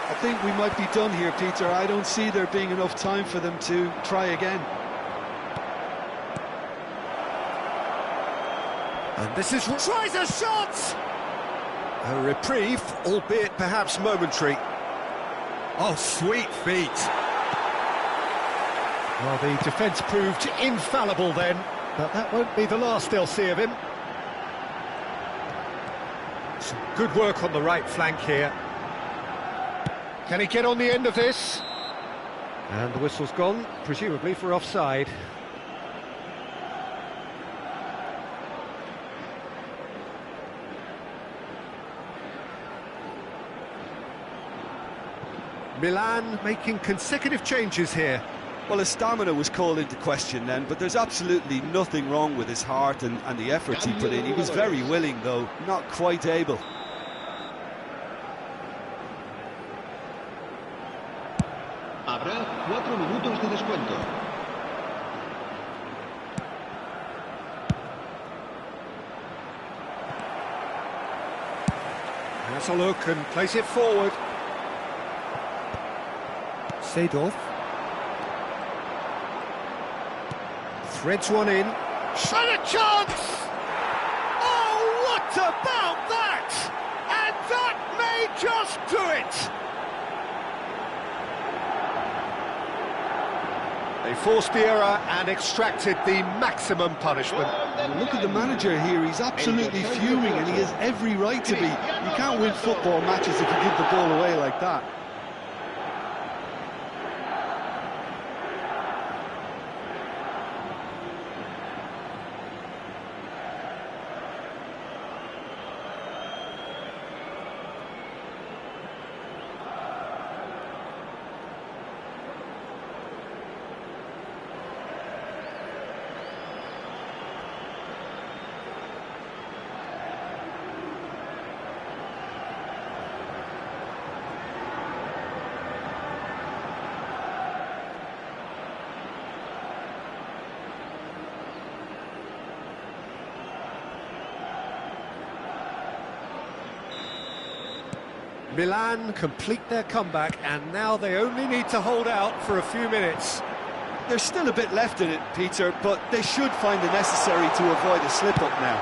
I think we might be done here, Peter. I don't see there being enough time for them to try again. And this is... tries a shot! A reprieve, albeit perhaps momentary. Oh, sweet feet. Well, the defence proved infallible then. But that won't be the last they'll see of him. Some good work on the right flank here. Can he get on the end of this? And the whistle's gone, presumably for offside. Milan making consecutive changes here. Well, his stamina was called into question then, but there's absolutely nothing wrong with his heart and the efforts he put in. He was very willing, though, not quite able. Habrá 4 minutos de descuento. Has a look and plays it forward. Seedorf. Threads one in. Shot a chance! Oh, what about that? And that may just do it! They forced the error and extracted the maximum punishment. Look at the manager here, he's absolutely fuming and he has every right to be. You can't win football matches if you give the ball away like that. Milan complete their comeback and now they only need to hold out for a few minutes. There's still a bit left in it, Peter, but they should find it necessary to avoid a slip-up now.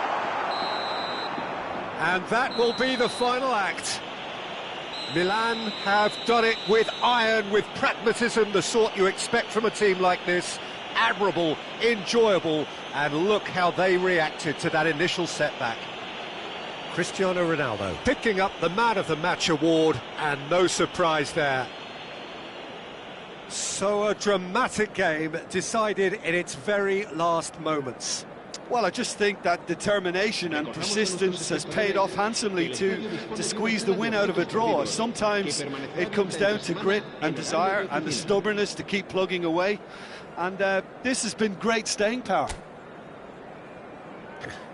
And that will be the final act. Milan have done it with iron, with pragmatism, the sort you expect from a team like this. Admirable, enjoyable, and look how they reacted to that initial setback. Cristiano Ronaldo picking up the Man of the Match award, and no surprise there. So a dramatic game decided in its very last moments. Well, I just think that determination and persistence has paid off handsomely to squeeze the win out of a draw. Sometimes it comes down to grit and desire and the stubbornness to keep plugging away. And this has been great staying power.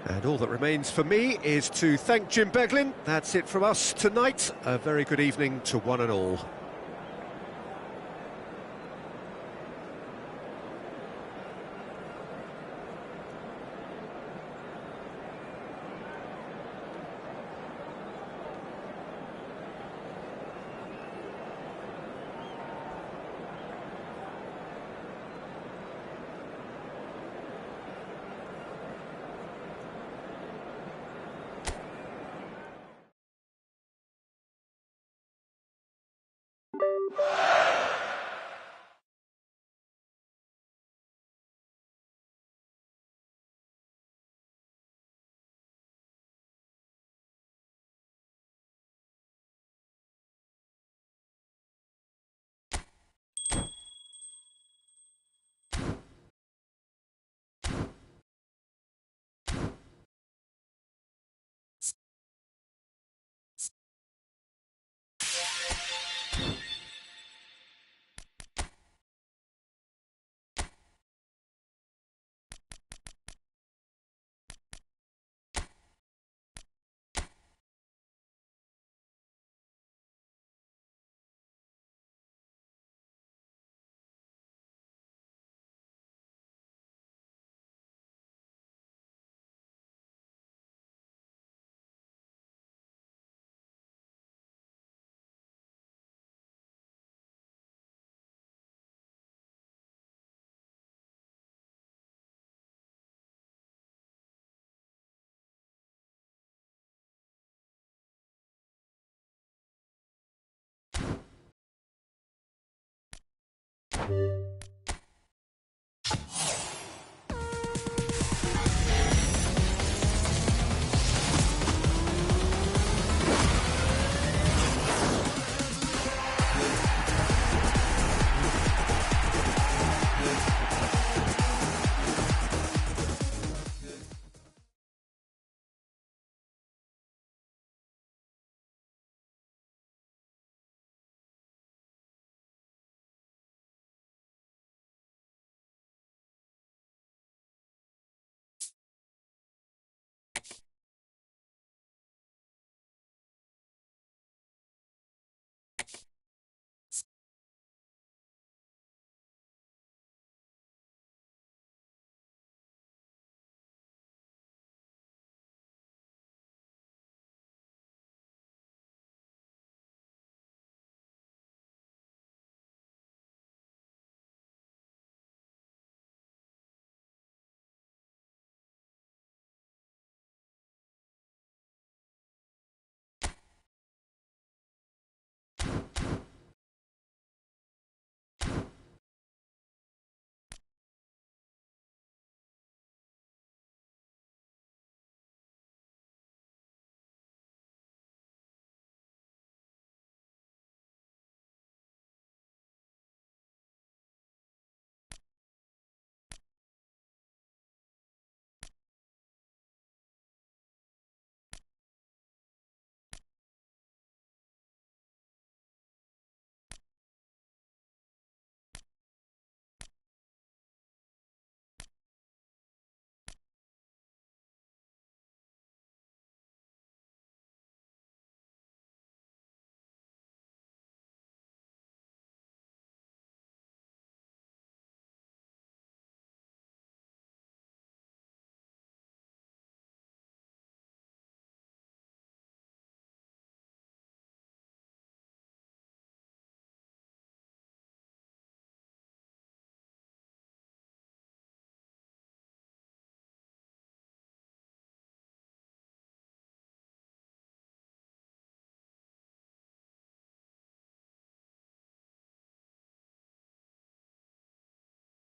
And all that remains for me is to thank Jim Beglin. That's it from us tonight. A very good evening to one and all.